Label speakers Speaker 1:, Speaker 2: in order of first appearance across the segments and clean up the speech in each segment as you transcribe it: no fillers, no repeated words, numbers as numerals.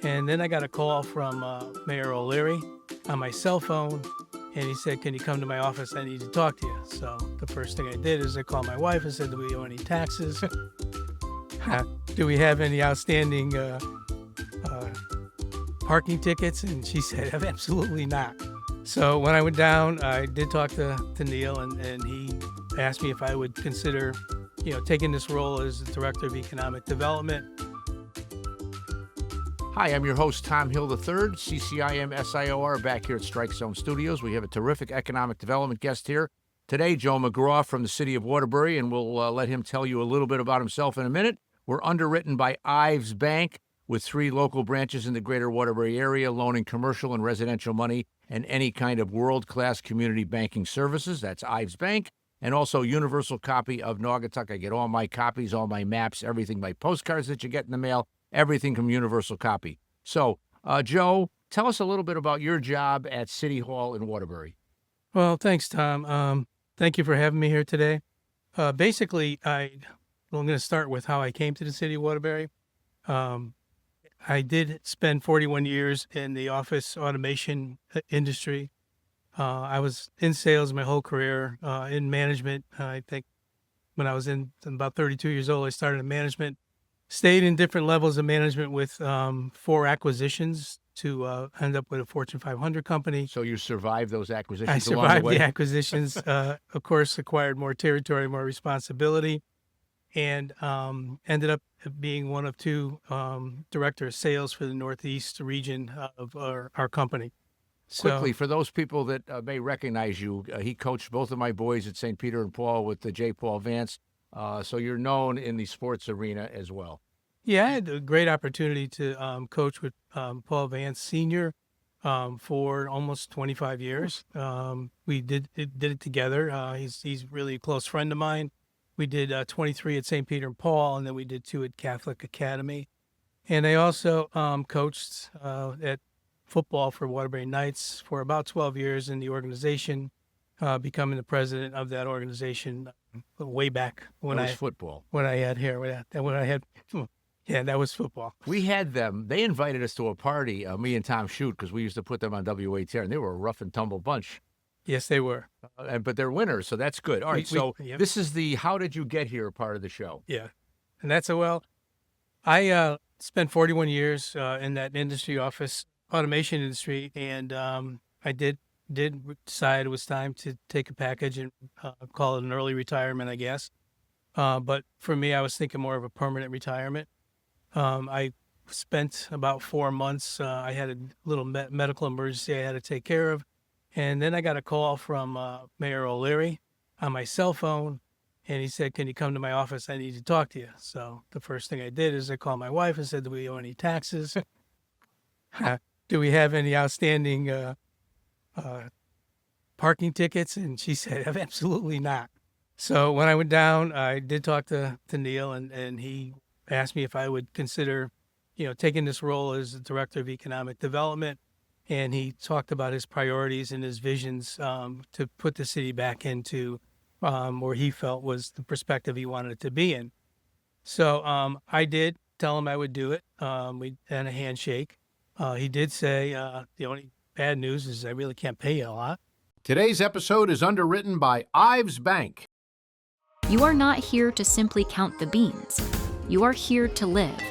Speaker 1: And then I got a call from Mayor O'Leary on my cell phone, and he said, "Can you come to my office? I need to talk to you." So the first thing I did is I called my wife and said, "Do we owe any taxes? Do we have any outstanding parking tickets?" And she said, "Absolutely not." So when I went down, I did talk to Neil, and he asked me if I would consider, taking this role as the Director of Economic Development.
Speaker 2: Hi, I'm your host, Tom Hill III, CCIM-SIOR, back here at Strike Zone Studios. We have a terrific economic development guest here today, Joe McGraw from the City of Waterbury, and we'll let him tell you a little bit about himself in a minute. We're underwritten by Ives Bank, with 3 local branches in the greater Waterbury area, loaning commercial and residential money and any kind of world-class community banking services. That's Ives Bank. And also universal copy of Naugatuck. I get all my copies, all my maps, everything, my postcards that you get in the mail, everything from universal copy. So, Joe, tell us a little bit about your job at City Hall in Waterbury.
Speaker 1: Well, thanks, Tom. Thank you for having me here today. Basically, I'm going to start with how I came to the City of Waterbury. I did spend 41 years in the office automation industry. I was in sales my whole career, in management. I think when I was about 32 years old, I started in management, stayed in different levels of management with 4 acquisitions to end up with a Fortune 500 company.
Speaker 2: So you survived those acquisitions
Speaker 1: I
Speaker 2: along the
Speaker 1: survived
Speaker 2: way?
Speaker 1: the acquisitions, of course, acquired more territory, more responsibility, and ended up being one of 2 director of sales for the Northeast region of our company.
Speaker 2: Quickly, for those people that may recognize you, he coached both of my boys at St. Peter and Paul with the J. Paul Vance. So you're known in the sports arena as well.
Speaker 1: Yeah, I had a great opportunity to coach with Paul Vance Sr. For almost 25 years. We did it together. He's really a close friend of mine. We did 23 at St. Peter and Paul, and then we did 2 at Catholic Academy. And I also coached at football for Waterbury Knights for about 12 years in the organization, becoming the president of that organization way back when
Speaker 2: That was football.
Speaker 1: When I had hair, yeah, that was football.
Speaker 2: We had them. They invited us to a party, me and Tom Shute, because we used to put them on WHR, and they were a rough and tumble bunch.
Speaker 1: Yes, they were.
Speaker 2: But they're winners, so that's good. All right,
Speaker 1: Yep.
Speaker 2: This is the how did you get here part of the show.
Speaker 1: Yeah, and I spent 41 years in that industry, office automation industry, and I did decide it was time to take a package and call it an early retirement, I guess. But for me, I was thinking more of a permanent retirement. I spent about 4 months. I had a little medical emergency I had to take care of. And then I got a call from Mayor O'Leary on my cell phone, and he said, "Can you come to my office? I need to talk to you." So the first thing I did is I called my wife and said, "Do we owe any taxes? Do we have any outstanding parking tickets?" And she said, "Absolutely not." So when I went down, I did talk to Neil, and he asked me if I would consider, taking this role as the Director of Economic Development. And he talked about his priorities and his visions to put the city back into where he felt was the perspective he wanted it to be in. So I did tell him I would do it. We had a handshake. He did say the only bad news is I really can't pay you a lot.
Speaker 2: Today's episode is underwritten by Ives Bank.
Speaker 3: You are not here to simply count the beans. You are here to live.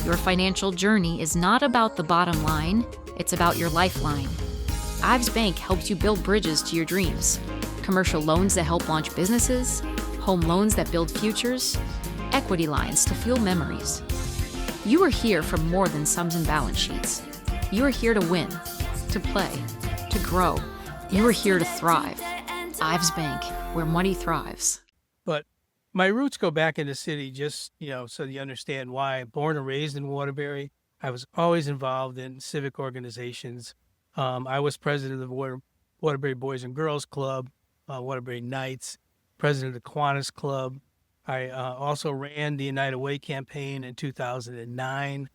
Speaker 3: Your financial journey is not about the bottom line. It's about your lifeline. Ives Bank helps you build bridges to your dreams. Commercial loans that help launch businesses, home loans that build futures, equity lines to fuel memories. You are here for more than sums and balance sheets. You are here to win, to play, to grow. You are here to thrive. Ives Bank, where money thrives.
Speaker 1: But my roots go back in the city, just, so you understand why. I'm born and raised in Waterbury. I was always involved in civic organizations. I was president of the Waterbury Boys and Girls Club, Waterbury Knights, president of the Kiwanis Club. I also ran the United Way campaign in 2009,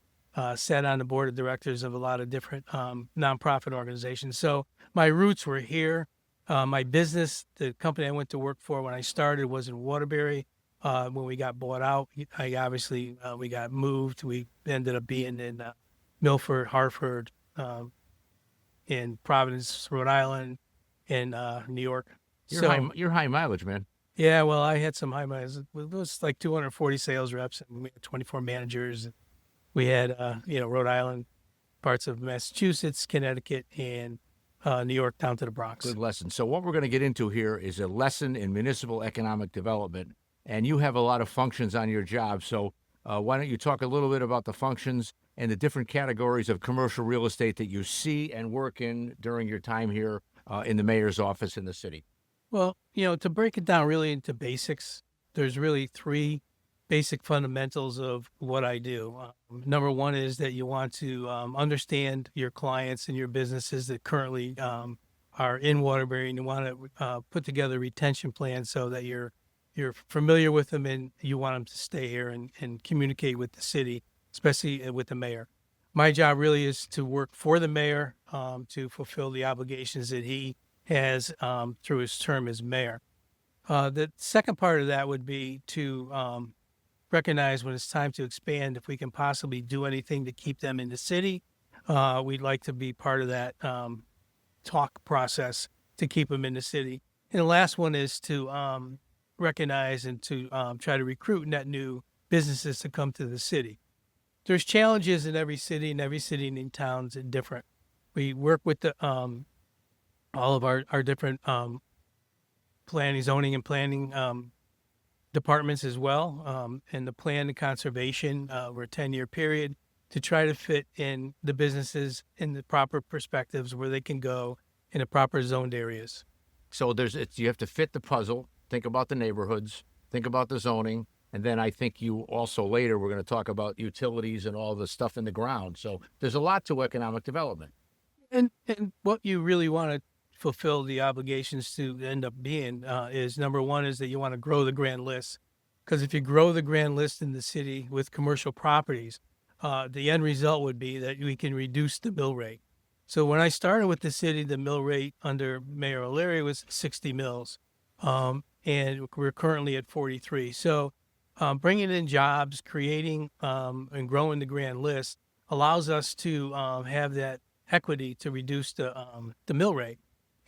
Speaker 1: sat on the board of directors of a lot of different nonprofit organizations. So my roots were here. My business, the company I went to work for when I started, was in Waterbury. When we got bought out, we got moved. We ended up being in Milford, Hartford, in Providence, Rhode Island, and New York.
Speaker 2: You're high mileage, man.
Speaker 1: Yeah, well, I had some high miles. It was like 240 sales reps, and we had 24 managers. We had, Rhode Island, parts of Massachusetts, Connecticut, and New York down to the Bronx.
Speaker 2: Good lesson. So what we're going to get into here is a lesson in municipal economic development, and you have a lot of functions on your job. So why don't you talk a little bit about the functions and the different categories of commercial real estate that you see and work in during your time here in the mayor's office in the city?
Speaker 1: Well, to break it down really into basics, there's really three basic fundamentals of what I do. Number one is that you want to understand your clients and your businesses that currently are in Waterbury, and you want to put together a retention plan so that you're familiar with them and you want them to stay here and communicate with the city, especially with the mayor. My job really is to work for the mayor to fulfill the obligations that he has through his term as mayor. The second part of that would be to recognize when it's time to expand, if we can possibly do anything to keep them in the city. We'd like to be part of that talk process to keep them in the city. And the last one is to recognize and to try to recruit net new businesses to come to the city. There's challenges in every city, and every city and towns is different. We work with the all of our different planning, zoning, and planning departments as well, and the plan and conservation over a 10-year period to try to fit in the businesses in the proper perspectives where they can go in the proper zoned areas.
Speaker 2: So you have to fit the puzzle, think about the neighborhoods, think about the zoning, and then I think you also later we're going to talk about utilities and all the stuff in the ground. So there's a lot to economic development.
Speaker 1: And what you really want to fulfill the obligations to end up being is, number one, is that you want to grow the grand list. Because if you grow the grand list in the city with commercial properties, the end result would be that we can reduce the mill rate. So when I started with the city, the mill rate under Mayor O'Leary was 60 mills, and we're currently at 43. So bringing in jobs, creating and growing the grand list allows us to have that equity to reduce the mill rate.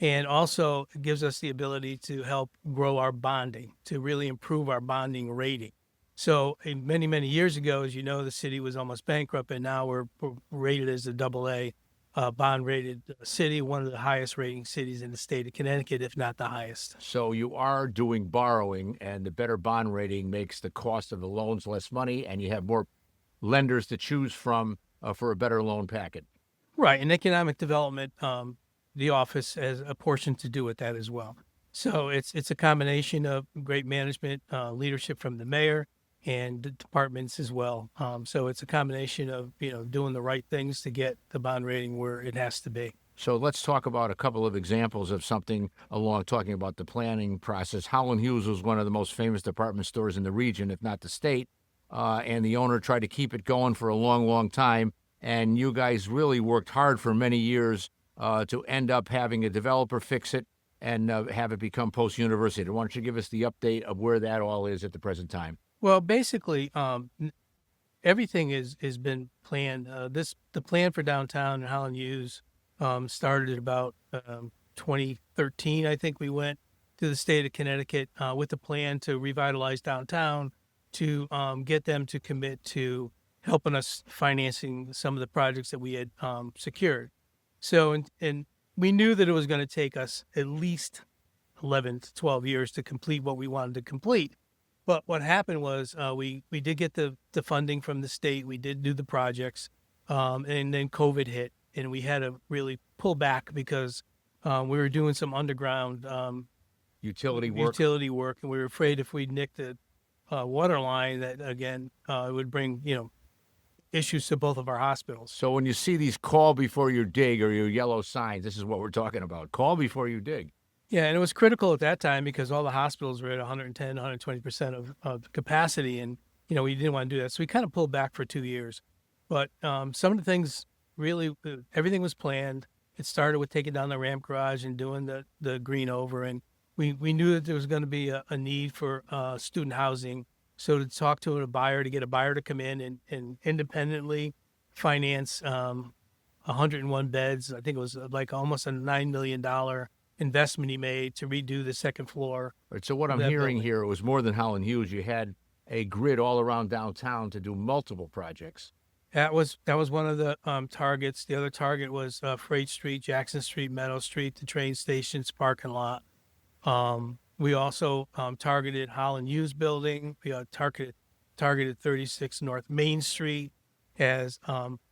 Speaker 1: And also it gives us the ability to help grow our bonding, to really improve our bonding rating. So many, many years ago, as you know, the city was almost bankrupt, and now we're rated as a AA bond rated city, one of the highest rating cities in the state of Connecticut, if not the highest.
Speaker 2: So you are doing borrowing, and the better bond rating makes the cost of the loans less money, and you have more lenders to choose from for a better loan packet.
Speaker 1: Right. And economic development, the office has a portion to do with that as well. So it's a combination of great management, leadership from the mayor and the departments as well. So it's a combination of, doing the right things to get the bond rating where it has to be.
Speaker 2: So let's talk about a couple of examples of something along talking about the planning process. Howland Hughes was one of the most famous department stores in the region, if not the state. And the owner tried to keep it going for a long, long time. And you guys really worked hard for many years to end up having a developer fix it and have it become post-university. Why don't you give us the update of where that all is at the present time?
Speaker 1: Well, basically, everything has been planned. The plan for downtown Howland Hughes started about 2013. I think we went to the state of Connecticut with a plan to revitalize downtown, to get them to commit to helping us financing some of the projects that we had secured. So, and we knew that it was going to take us at least 11 to 12 years to complete what we wanted to complete. But what happened was we did get the funding from the state. We did do the projects, and then COVID hit, and we had to really pull back because we were doing some underground
Speaker 2: utility work,
Speaker 1: and we were afraid if we nicked the water line that, again, it would bring, issues to both of our hospitals.
Speaker 2: So when you see these call before you dig or your yellow signs, this is what we're talking about. Call before you dig.
Speaker 1: Yeah, and it was critical at that time because all the hospitals were at 110, 120% of capacity, and, we didn't want to do that. So we kind of pulled back for 2 years. But some of the things really, everything was planned. It started with taking down the ramp garage and doing the green over, and we knew that there was going to be a need for student housing. So to talk to a buyer, to get a buyer to come in and independently finance 101 beds. I think it was like almost a $9 million investment he made to redo the second floor.
Speaker 2: All right, so what
Speaker 1: of
Speaker 2: I'm
Speaker 1: that
Speaker 2: hearing
Speaker 1: building.
Speaker 2: here, it was more than Howland Hughes. You had a grid all around downtown to do multiple projects.
Speaker 1: That was one of the targets. The other target was Freight Street, Jackson Street, Meadow Street, the train station's parking lot. We also targeted Howland Hughes building. We targeted 36 North Main Street as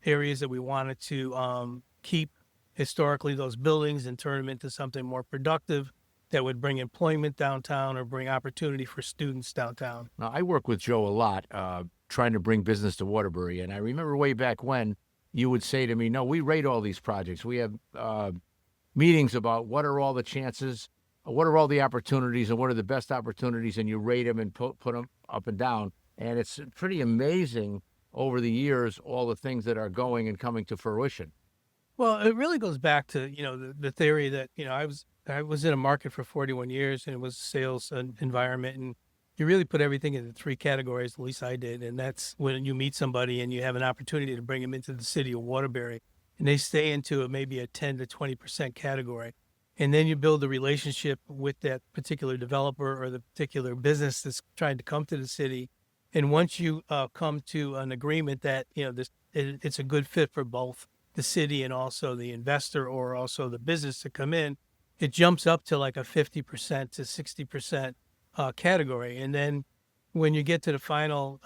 Speaker 1: areas that we wanted to keep historically those buildings and turn them into something more productive that would bring employment downtown or bring opportunity for students downtown.
Speaker 2: Now, I work with Joe a lot, trying to bring business to Waterbury. And I remember way back when you would say to me, no, we rate all these projects. We have meetings about what are all the chances, what are all the opportunities, and what are the best opportunities, and you rate them and put them up and down. And it's pretty amazing over the years, all the things that are going and coming to fruition.
Speaker 1: Well, it really goes back to, the theory that, I was in a market for 41 years and it was a sales environment, and you really put everything into three categories, at least I did. And that's when you meet somebody and you have an opportunity to bring them into the city of Waterbury and they stay into maybe a 10 to 20% category. And then you build a relationship with that particular developer or the particular business that's trying to come to the city. And once you come to an agreement that, it's a good fit for both the city and also the investor or also the business to come in, it jumps up to like a 50% to 60% category. And then when you get to the final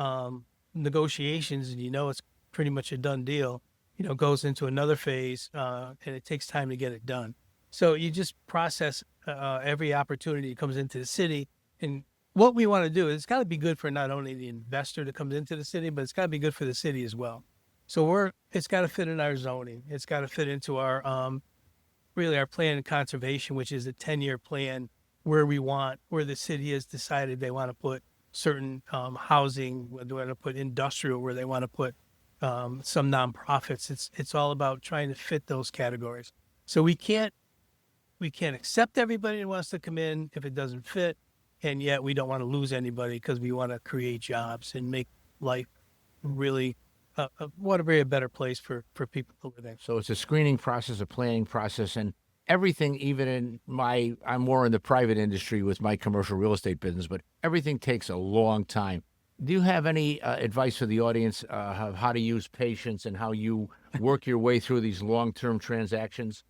Speaker 1: negotiations and it's pretty much a done deal, it goes into another phase and it takes time to get it done. So you just process every opportunity that comes into the city. And what we want to do is it's got to be good for not only the investor that comes into the city, but it's got to be good for the city as well. So it's got to fit in our zoning. It's got to fit into our our plan of conservation, which is a 10-year plan where the city has decided they want to put certain housing, where they want to put industrial, where they want to put some nonprofits. It's all about trying to fit those categories. So we can't accept everybody that wants to come in if it doesn't fit, and yet we don't want to lose anybody because we want to create jobs and make life really Waterbury a better place for people to live in.
Speaker 2: So it's a screening process, a planning process, and everything, even I'm more in the private industry with my commercial real estate business, but everything takes a long time. Do you have any advice for the audience of how to use patience and how you work your way through these long-term transactions?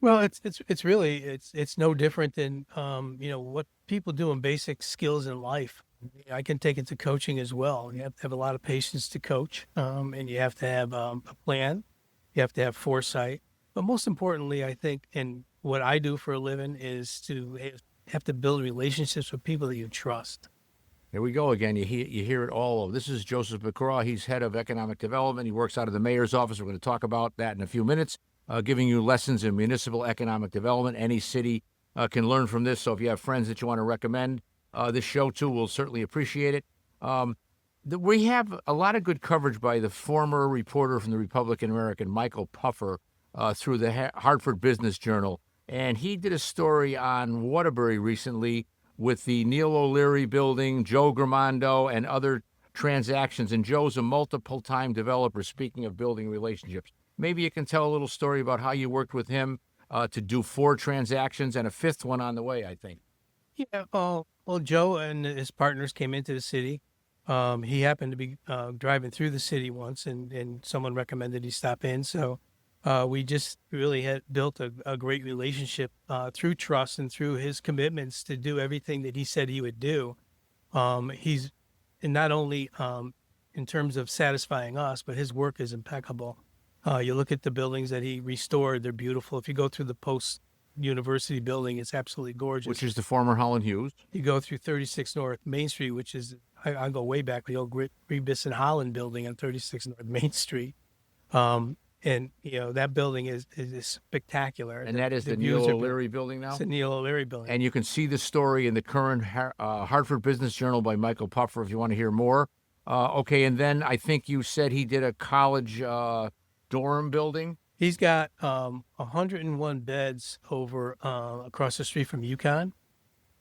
Speaker 1: Well, it's really no different than what people do in basic skills in life. I can take it to coaching as well. You have to have a lot of patience to coach, and you have to have a plan. You have to have foresight. But most importantly, I think, and what I do for a living is to have to build relationships with people that you trust.
Speaker 2: Here we go again. You hear it all over. This is Joseph McGraw. He's head of economic development. He works out of the mayor's office. We're going to talk about that in a few minutes, giving you lessons in municipal economic development. Any city can learn from this. So if you have friends that you want to recommend this show to, we'll certainly appreciate it. We have a lot of good coverage by the former reporter from the Republican American, Michael Puffer, through the Hartford Business Journal. And he did a story on Waterbury recently with the Neil O'Leary building, Joe Gramando, and other transactions. And Joe's a multiple-time developer, speaking of building relationships. Maybe you can tell a little story about how you worked with him to do 4 transactions and a 5th one on the way, I think.
Speaker 1: Yeah, well, Joe and his partners came into the city. He happened to be driving through the city once, and someone recommended he stop in. So we just really had built a great relationship through trust and through his commitments to do everything that he said he would do. He's and not only in terms of satisfying us, but his work is impeccable. You look at the buildings that he restored; they're beautiful. If you go through the post-university building, it's absolutely gorgeous.
Speaker 2: Which is the former Howland Hughes.
Speaker 1: You go through 36 North Main Street, which is, I go way back, the old Rebus and Howland building on 36 North Main Street. And, that building is spectacular.
Speaker 2: And that is the Neil O'Leary building now?
Speaker 1: It's the Neil O'Leary building.
Speaker 2: And you can see the story in the current Hartford Business Journal by Michael Puffer if you want to hear more. Okay, and then I think you said he did a college dorm building?
Speaker 1: He's got 101 beds over across the street from UConn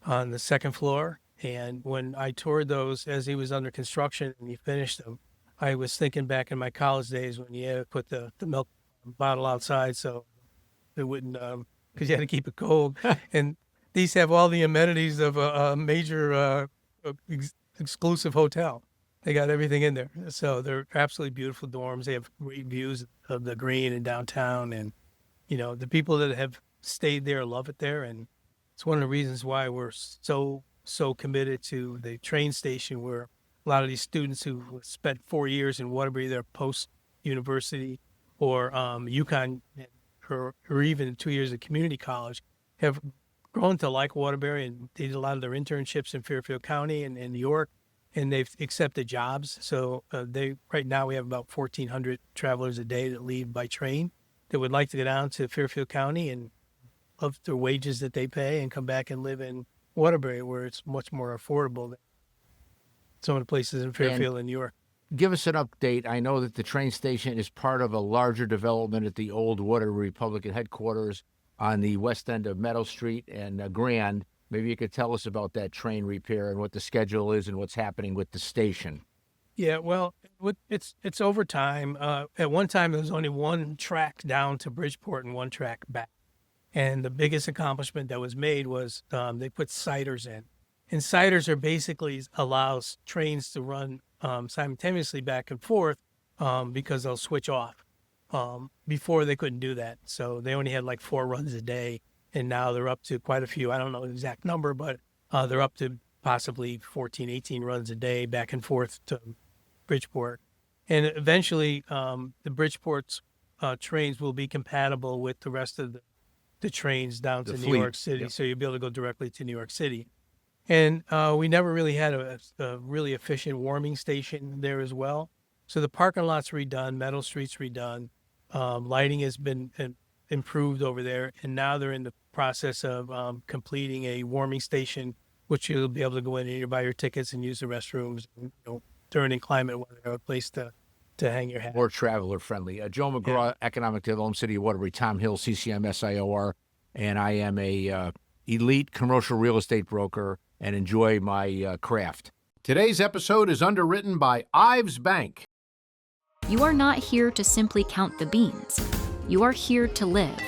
Speaker 1: on the second floor. And when I toured those as he was under construction and he finished them, I was thinking back in my college days when you had to put the milk bottle outside so it wouldn't, because you had to keep it cold. And these have all the amenities of a major exclusive hotel. They got everything in there. So they're absolutely beautiful dorms. They have great views of the green and downtown. And, the people that have stayed there love it there. And it's one of the reasons why we're so committed to the train station, where a lot of these students who spent 4 years in Waterbury, they're post-university, or UConn, or even 2 years of community college, have grown to like Waterbury, and they did a lot of their internships in Fairfield County and in New York, and they've accepted jobs. So right now we have about 1,400 travelers a day that leave by train that would like to go down to Fairfield County and love the wages that they pay and come back and live in Waterbury, where it's much more affordable than some of the places in Fairfield and New York.
Speaker 2: Give us an update. I know that the train station is part of a larger development at the old Waterbury Republican headquarters on the west end of Meadow Street and Grand. Maybe you could tell us about that train repair and what the schedule is and what's happening with the station.
Speaker 1: Yeah, well, it's over time. At one time, there was only one track down to Bridgeport and one track back. And the biggest accomplishment that was made was they put siders in. And siders are basically allows trains to run simultaneously back and forth because they'll switch off. Before they couldn't do that. So they only had like 4 runs a day. And now they're up to quite a few. I don't know the exact number, but they're up to possibly 14, 18 runs a day back and forth to Bridgeport. And eventually the Bridgeport's trains will be compatible with the rest of the trains down to New York City. Yep. So you'll be able to go directly to New York City. And we never really had a really efficient warming station there as well. So the parking lot's redone, Meadow Street's redone, lighting has been improved over there, and now they're in the process of completing a warming station, which you'll be able to go in and buy your tickets and use the restrooms. And, during inclement weather, a place to hang your hat.
Speaker 2: More traveler friendly. Joe McGraw, Economic Development, City of Waterbury, Tom Hill, CCM, SIOR, and I am a elite commercial real estate broker and enjoy my craft.
Speaker 4: Today's episode is underwritten by Ives Bank.
Speaker 3: You are not here to simply count the beans. You are here to live.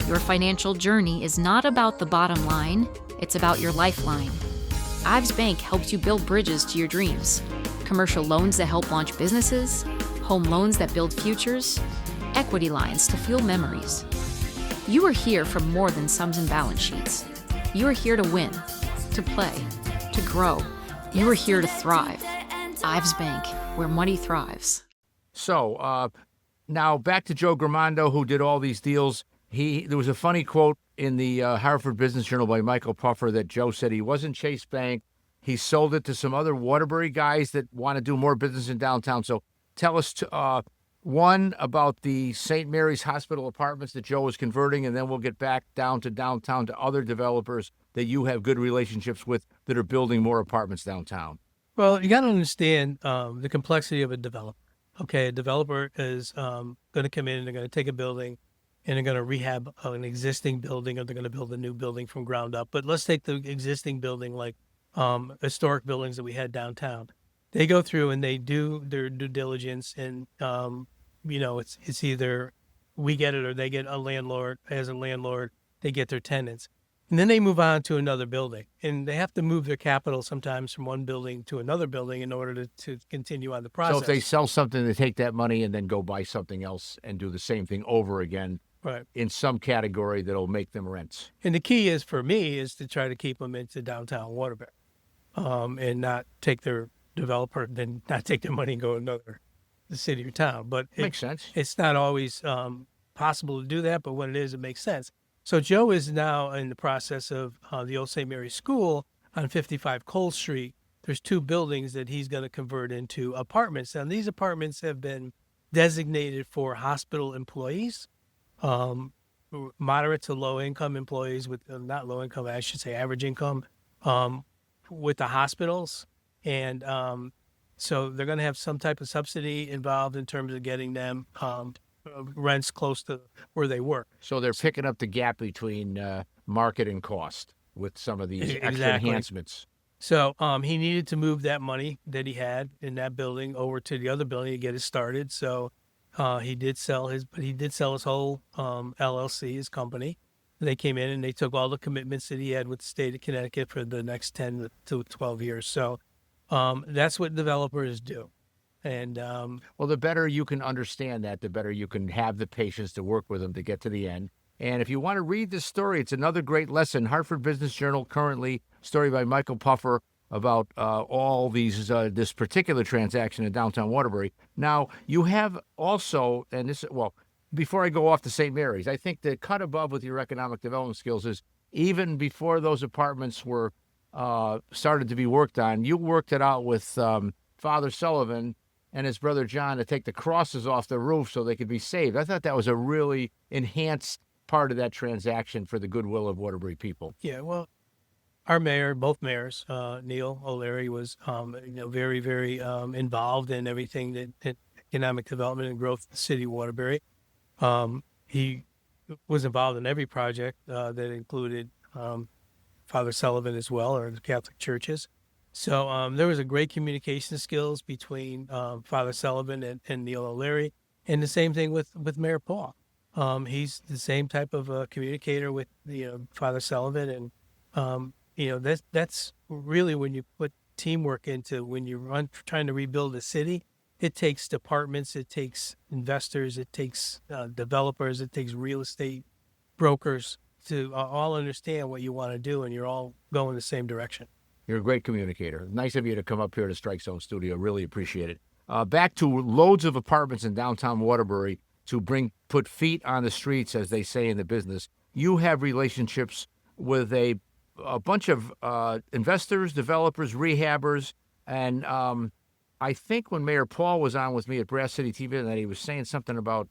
Speaker 3: Your financial journey is not about the bottom line, it's about your lifeline. Ives Bank helps you build bridges to your dreams. Commercial loans that help launch businesses, home loans that build futures, equity lines to fuel memories. You are here for more than sums and balance sheets. You are here to win, to play, to grow. You are here to thrive. Ives Bank, where money thrives.
Speaker 2: So, now back to Joe Gramando, who did all these deals. There was a funny quote in the Hartford Business Journal by Michael Puffer that Joe said he wasn't Chase Bank. He sold it to some other Waterbury guys that want to do more business in downtown. So tell us, one, about the St. Mary's Hospital apartments that Joe was converting, and then we'll get back down to downtown to other developers that you have good relationships with that are building more apartments downtown.
Speaker 1: Well, you got to understand the complexity of a developer. Okay, a developer is going to come in and they're going to take a building and they're going to rehab an existing building, or they're going to build a new building from ground up. But let's take the existing building, like historic buildings that we had downtown. They go through and they do their due diligence, and it's either we get it or they get a landlord. As a landlord, they get their tenants. And then they move on to another building, and they have to move their capital sometimes from one building to another building in order to continue on the process.
Speaker 2: So if they sell something, they take that money and then go buy something else and do the same thing over again,
Speaker 1: right,
Speaker 2: in some category that'll make them rents.
Speaker 1: And the key is, for me, is to try to keep them into downtown Waterbury, and not take their developer, then not take their money and go to the city or town. But
Speaker 2: Makes sense.
Speaker 1: It's not always possible to do that, but when it is, it makes sense. So Joe is now in the process of the old St. Mary's School on 55 Cole Street. There's 2 buildings that he's going to convert into apartments. And these apartments have been designated for hospital employees, moderate to low income employees with not low income, I should say average income, with the hospitals. And so they're going to have some type of subsidy involved in terms of getting them rents close to where they work.
Speaker 2: So they're picking up the gap between market and cost with some of these extra enhancements.
Speaker 1: So he needed to move that money that he had in that building over to the other building to get it started. So he did sell his whole LLC, his company. They came in and they took all the commitments that he had with the state of Connecticut for the next 10 to 12 years. So that's what developers do. And
Speaker 2: Well, the better you can understand that, the better you can have the patience to work with them to get to the end. And if you want to read this story, it's another great lesson. Hartford Business Journal currently, story by Michael Puffer about all these this particular transaction in downtown Waterbury. Now, you have also, and this, well, before I go off to St. Mary's, I think the cut above with your economic development skills is even before those apartments were started to be worked on, you worked it out with Father Sullivan and his brother John to take the crosses off the roof so they could be saved. I thought that was a really enhanced part of that transaction for the goodwill of Waterbury people.
Speaker 1: yeah, well, our mayor, both mayors, Neil O'Leary was, very, very involved in everything that economic development and growth in the city of Waterbury. He was involved in every project that included Father Sullivan as well, or the Catholic churches. So there was a great communication skills between Father Sullivan and Neil O'Leary, and the same thing with Mayor Paul. He's the same type of communicator with Father Sullivan, and that's really when you put teamwork into when you trying to rebuild a city. It takes departments, it takes investors, it takes developers, it takes real estate brokers to all understand what you want to do, and you're all going the same direction.
Speaker 2: You're a great communicator. Nice of you to come up here to Strike Zone Studio. Really appreciate it. Back to loads of apartments in downtown Waterbury to put feet on the streets, as they say in the business. You have relationships with a bunch of investors, developers, rehabbers, and I think when Mayor Paul was on with me at Brass City TV, that he was saying something about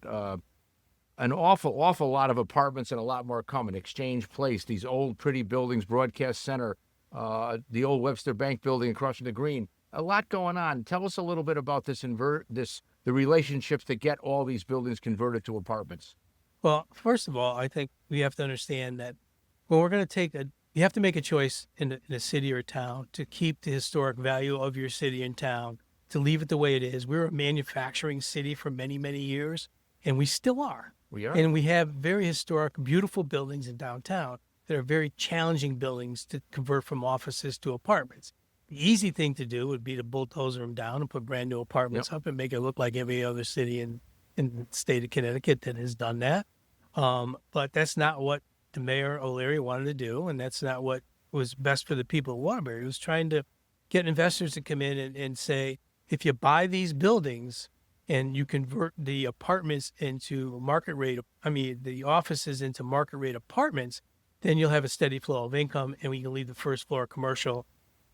Speaker 2: an awful lot of apartments and a lot more coming. Exchange Place, these old pretty buildings, Broadcast Center, the old Webster Bank building across from the Green. A lot going on. Tell us a little bit about the relationships that get all these buildings converted to apartments.
Speaker 1: Well, first of all, I think we have to understand that when we're going to you have to make a choice in a city or town to keep the historic value of your city and town, to leave it the way it is. We're a manufacturing city for many, many years, and we still are.
Speaker 2: We are.
Speaker 1: And we have very historic, beautiful buildings in downtown that are very challenging buildings to convert from offices to apartments. The easy thing to do would be to bulldozer them down and put brand new apartments up and make it look like every other city in the state of Connecticut that has done that. But that's not what the Mayor O'Leary wanted to do, and that's not what was best for the people of Waterbury. He was trying to get investors to come in and say, if you buy these buildings and you convert the apartments into the offices into market rate apartments, then you'll have a steady flow of income, and we can leave the first floor commercial.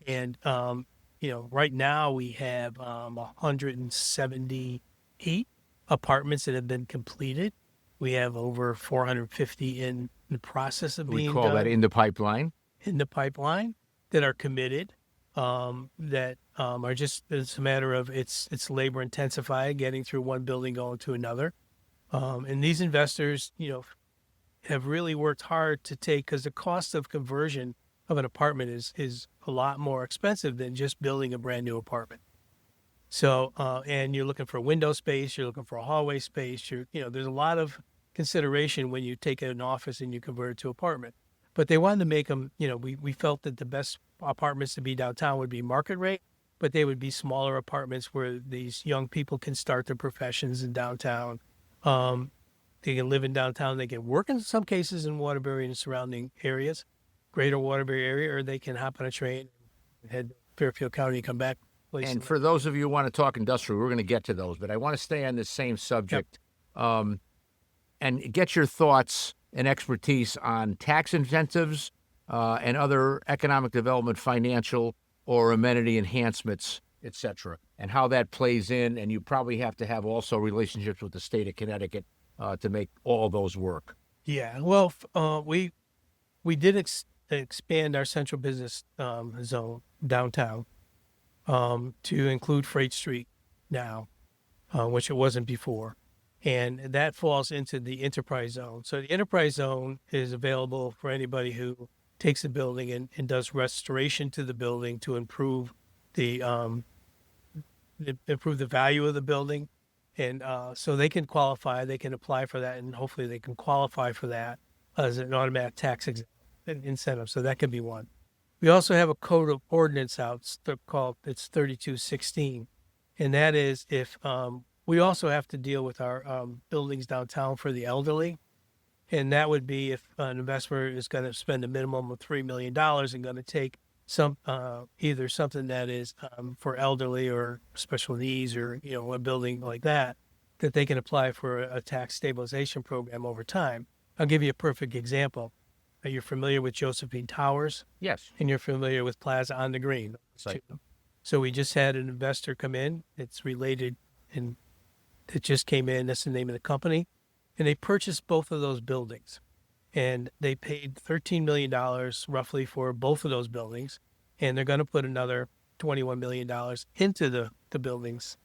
Speaker 1: And, right now we have 178 apartments that have been completed. We have over 450 in the process of being done.
Speaker 2: We call that in the pipeline.
Speaker 1: In the pipeline that are committed, that are just, it's a matter of it's labor intensified, getting through one building, going to another. And these investors, have really worked hard to take, because the cost of conversion of an apartment is a lot more expensive than just building a brand new apartment. So, and you're looking for window space, you're looking for a hallway space, there's a lot of consideration when you take an office and you convert it to apartment. But they wanted to make them, we felt that the best apartments to be downtown would be market rate, but they would be smaller apartments where these young people can start their professions in downtown. They can live in downtown, they can work in some cases in Waterbury and surrounding areas, greater Waterbury area, or they can hop on a train and head to Fairfield County and come back.
Speaker 2: And for those of you who want to talk industrial, we're going to get to those, but I want to stay on this same subject and get your thoughts and expertise on tax incentives and other economic development, financial or amenity enhancements, et cetera, and how that plays in. And you probably have to have also relationships with the state of Connecticut to make all those work.
Speaker 1: Yeah, well, we did expand our central business zone downtown to include Freight Street now, which it wasn't before. And that falls into the enterprise zone. So the enterprise zone is available for anybody who takes the building and does restoration to the building to improve the value of the building. And so they can qualify, they can apply for that, and hopefully they can qualify for that as an automatic tax incentive. So that could be one. We also have a code of ordinance out it's 3216. And that is if we also have to deal with our buildings downtown for the elderly. And that would be if an investor is going to spend a minimum of $3 million and going to take some either something that is for elderly or special needs or a building like that they can apply for a tax stabilization program over time. I'll give you a perfect example. You're familiar with Josephine Towers?
Speaker 2: Yes.
Speaker 1: And you're familiar with Plaza on the Green.
Speaker 2: Right.
Speaker 1: So we just had an investor come in. It's related, and it just came in. That's the name of the company. And they purchased both of those buildings. And they paid $13 million roughly for both of those buildings. And they're going to put another $21 million into the buildings,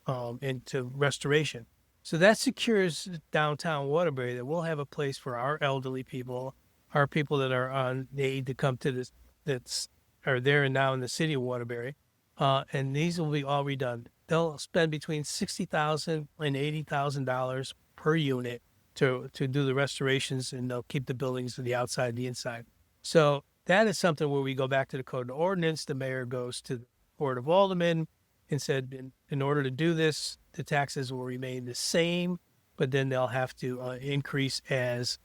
Speaker 1: into restoration. So that secures downtown Waterbury that we'll have a place for our elderly people, our people that are on need to come to this, that's are there and now in the city of Waterbury. And these will be all redone. They'll spend between $60,000 and $80,000 per unit to do the restorations, and they'll keep the buildings to the outside and the inside. So that is something where we go back to the code of ordinance. The mayor goes to the Board of Aldermen and said, in order to do this, the taxes will remain the same, but then they'll have to increase as,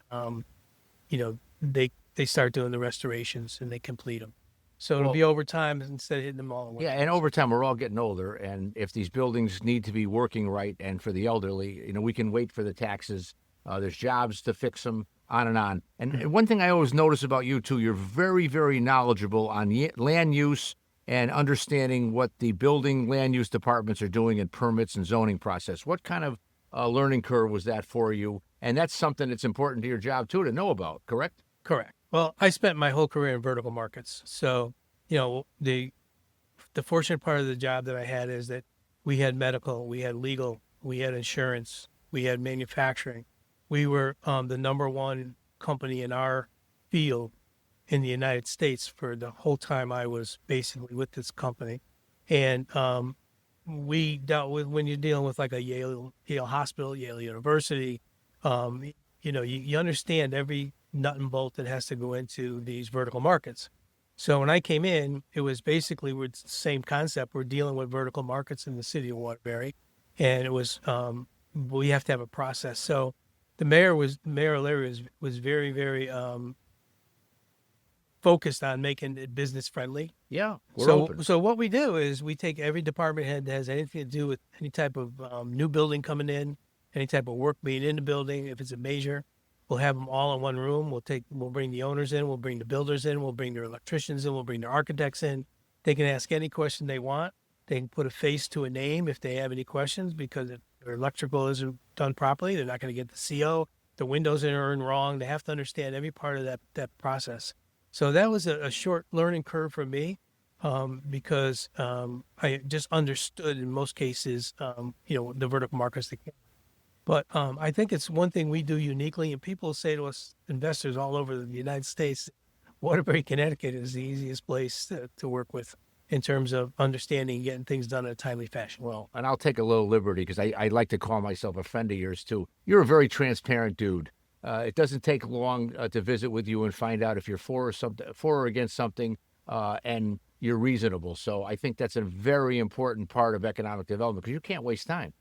Speaker 1: they start doing the restorations and they complete them. So it'll be over time instead of hitting them all at once.
Speaker 2: Yeah, and over time, we're all getting older, and if these buildings need to be working right, and for the elderly, we can wait for the taxes. There's jobs to fix them, on and on. And one thing I always notice about you, too, you're very, very knowledgeable on land use and understanding what the building land use departments are doing in permits and zoning process. What kind of learning curve was that for you? And that's something that's important to your job, too, to know about, correct?
Speaker 1: Correct. Well, I spent my whole career in vertical markets. So, the fortunate part of the job that I had is that we had medical, we had legal, we had insurance, we had manufacturing. We were the number one company in our field in the United States for the whole time I was basically with this company. And we dealt with, when you're dealing with like a Yale Hospital, Yale University, you understand every nut and bolt that has to go into these vertical markets. So when I came in, it was basically the same concept. We're dealing with vertical markets in the city of Waterbury, and it was we have to have a process. So the Mayor O'Leary was very, very focused on making it business friendly.
Speaker 2: Yeah, we're open.
Speaker 1: So what we do is we take every department head that has anything to do with any type of new building coming in, any type of work being in the building. If it's a major, we'll have them all in one room. We'll bring the owners in, we'll bring the builders in, we'll bring their electricians in, we'll bring their architects in. They can ask any question they want. They can put a face to a name if they have any questions, because if their electrical isn't done properly, they're not going to get the CO. The windows are in wrong. They have to understand every part of that process. So that was a short learning curve for me, because I just understood in most cases, the vertical markets. But I think it's one thing we do uniquely, and people say to us, investors all over the United States, Waterbury, Connecticut is the easiest place to work with in terms of understanding and getting things done in a timely fashion.
Speaker 2: Well, and I'll take a little liberty because I like to call myself a friend of yours, too. You're a very transparent dude. It doesn't take long to visit with you and find out if you're for or against something, and you're reasonable. So I think that's a very important part of economic development, because you can't waste time.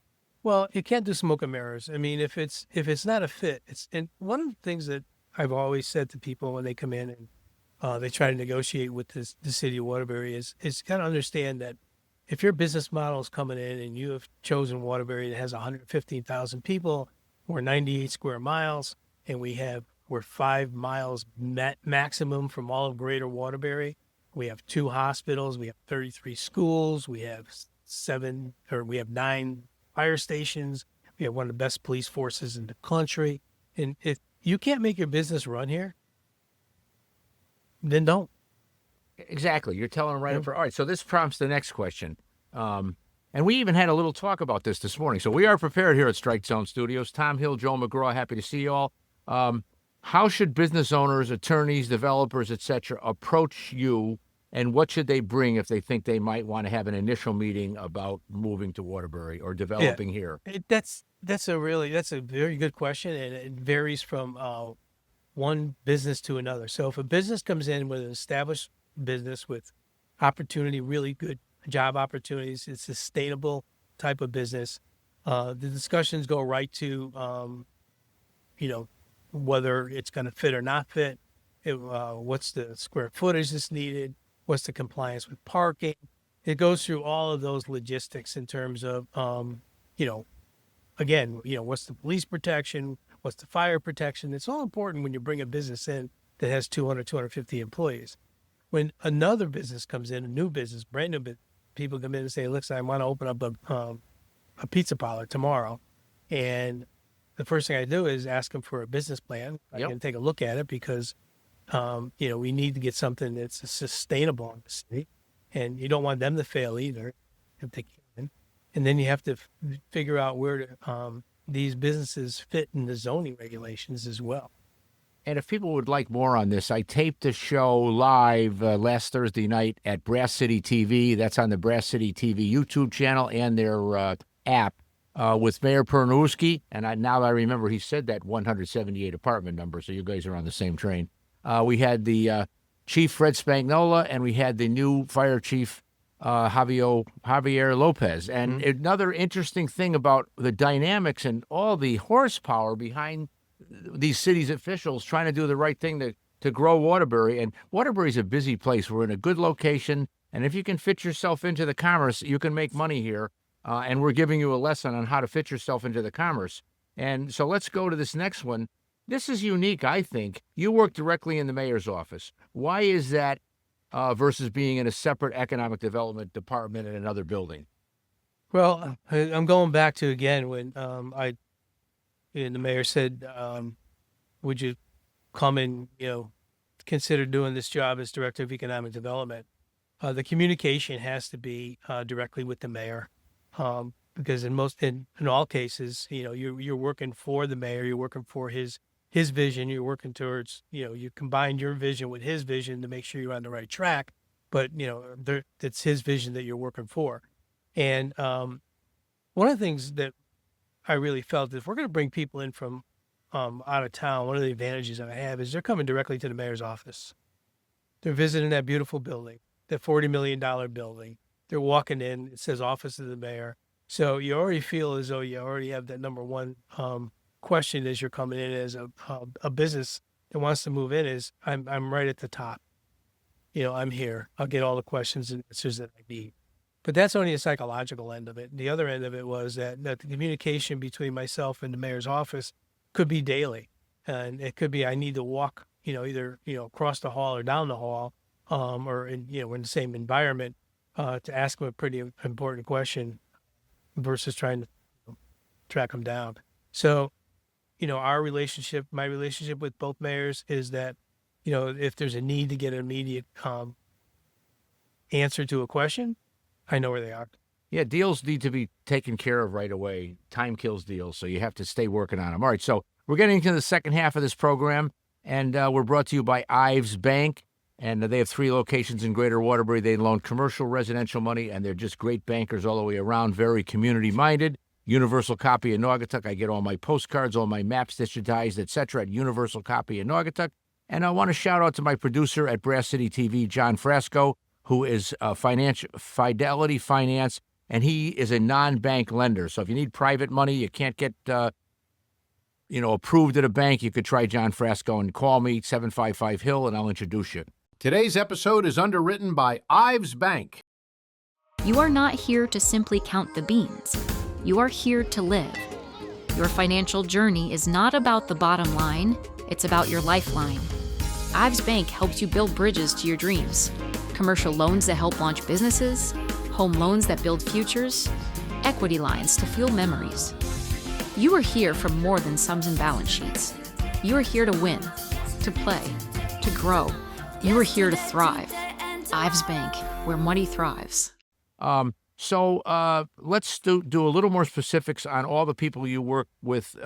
Speaker 1: Well, you can't do smoke and mirrors. I mean, if it's not a fit, and one of the things that I've always said to people when they come in and they try to negotiate with the city of Waterbury is kind of understand that if your business model is coming in and you have chosen Waterbury that has 115,000 people, we're 98 square miles, and we're 5 miles maximum from all of Greater Waterbury. We have 2 hospitals, we have 33 schools, we have 9 fire stations. We have one of the best police forces in the country. And if you can't make your business run here, then don't.
Speaker 2: Exactly. You're telling them right up front. All right, so this prompts the next question. And we even had a little talk about this morning. So we are prepared here at Strike Zone Studios. Tom Hill, Joe McGraw, happy to see you all. How should business owners, attorneys, developers, etc., approach you, and what should they bring if they think they might want to have an initial meeting about moving to Waterbury or
Speaker 1: Yeah,
Speaker 2: developing here?
Speaker 1: that's a very good question, and it varies from one business to another. So if a business comes in with an established business with opportunity, really good job opportunities, it's sustainable type of business. The discussions go right to, you know, whether it's going to fit or not fit. What's the square footage that's needed? What's the compliance with parking? It goes through all of those logistics in terms of, you know, again, what's the police protection? What's the fire protection? It's all important when you bring a business in that has 200, 250 employees. When another business comes in, a new business, brand new business, people come in and say, listen, I want to open up a pizza parlor tomorrow. And the first thing I do is ask them for a business plan. I
Speaker 2: Yep.
Speaker 1: can take a look at it because, we need to get something that's sustainable in the city. And you don't want them to fail either if they can. And then you have to figure out where these businesses fit in the zoning regulations as well.
Speaker 2: And if people would like more on this, I taped a show live last Thursday night at Brass City TV. That's on the Brass City TV YouTube channel and their app with Mayor Pernowski. And now I remember he said that 178 apartment number, so you guys are on the same train. We had the Chief Fred Spagnola, and we had the new Fire Chief Javier Lopez. And another interesting thing about the dynamics and all the horsepower behind these city's officials trying to do the right thing to grow Waterbury. And Waterbury's a busy place. We're in a good location, and if you can fit yourself into the commerce, you can make money here. And we're giving you a lesson on how to fit yourself into the commerce. And so let's go to this next one. This is unique, I think. You work directly in the mayor's office. Why is that versus being in a separate economic development department in another building?
Speaker 1: Well, I'm going back to, again, when the mayor said, would you come and, consider doing this job as director of economic development? The communication has to be directly with the mayor, because in all cases, you're working for the mayor, you're working for his vision, you're working towards, you combine your vision with his vision to make sure you're on the right track, but it's his vision that you're working for. And one of the things that I really felt, if we're going to bring people in from out of town, one of the advantages that I have is they're coming directly to the mayor's office. They're visiting that beautiful building, that $40 million building. They're walking in, it says office of the mayor. So you already feel as though you already have that number one question as you're coming in as a business that wants to move in is, I'm right at the top. I'm here. I'll get all the questions and answers that I need. But that's only a psychological end of it. The other end of it was that the communication between myself and the mayor's office could be daily. And it could be I need to walk, either, across the hall or down the hall, or we're in the same environment to ask them a pretty important question versus trying to track them down. So, my relationship with both mayors is that, if there's a need to get an immediate answer to a question, I know where they are.
Speaker 2: Yeah, deals need to be taken care of right away. Time kills deals, so you have to stay working on them. All right, so we're getting into the second half of this program, and we're brought to you by Ives Bank, and they have 3 locations in Greater Waterbury. They loan commercial, residential money, and they're just great bankers all the way around, very community-minded. Universal Copy in Naugatuck. I get all my postcards, all my maps digitized, etc. at Universal Copy in Naugatuck. And I want to shout out to my producer at Brass City TV, John Frasco, who is Fidelity Finance, and he is a non-bank lender. So if you need private money, you can't get approved at a bank, you could try John Frasco and call me, 755-HILL, and I'll introduce you.
Speaker 4: Today's episode is underwritten by Ives Bank.
Speaker 3: You are not here to simply count the beans. You are here to live. Your financial journey is not about the bottom line, it's about your lifeline. Ives Bank helps you build bridges to your dreams. Commercial loans that help launch businesses, home loans that build futures, equity lines to fuel memories. You are here for more than sums and balance sheets. You are here to win, to play, to grow. You are here to thrive. Ives Bank, where money thrives.
Speaker 2: So let's do a little more specifics on all the people you work with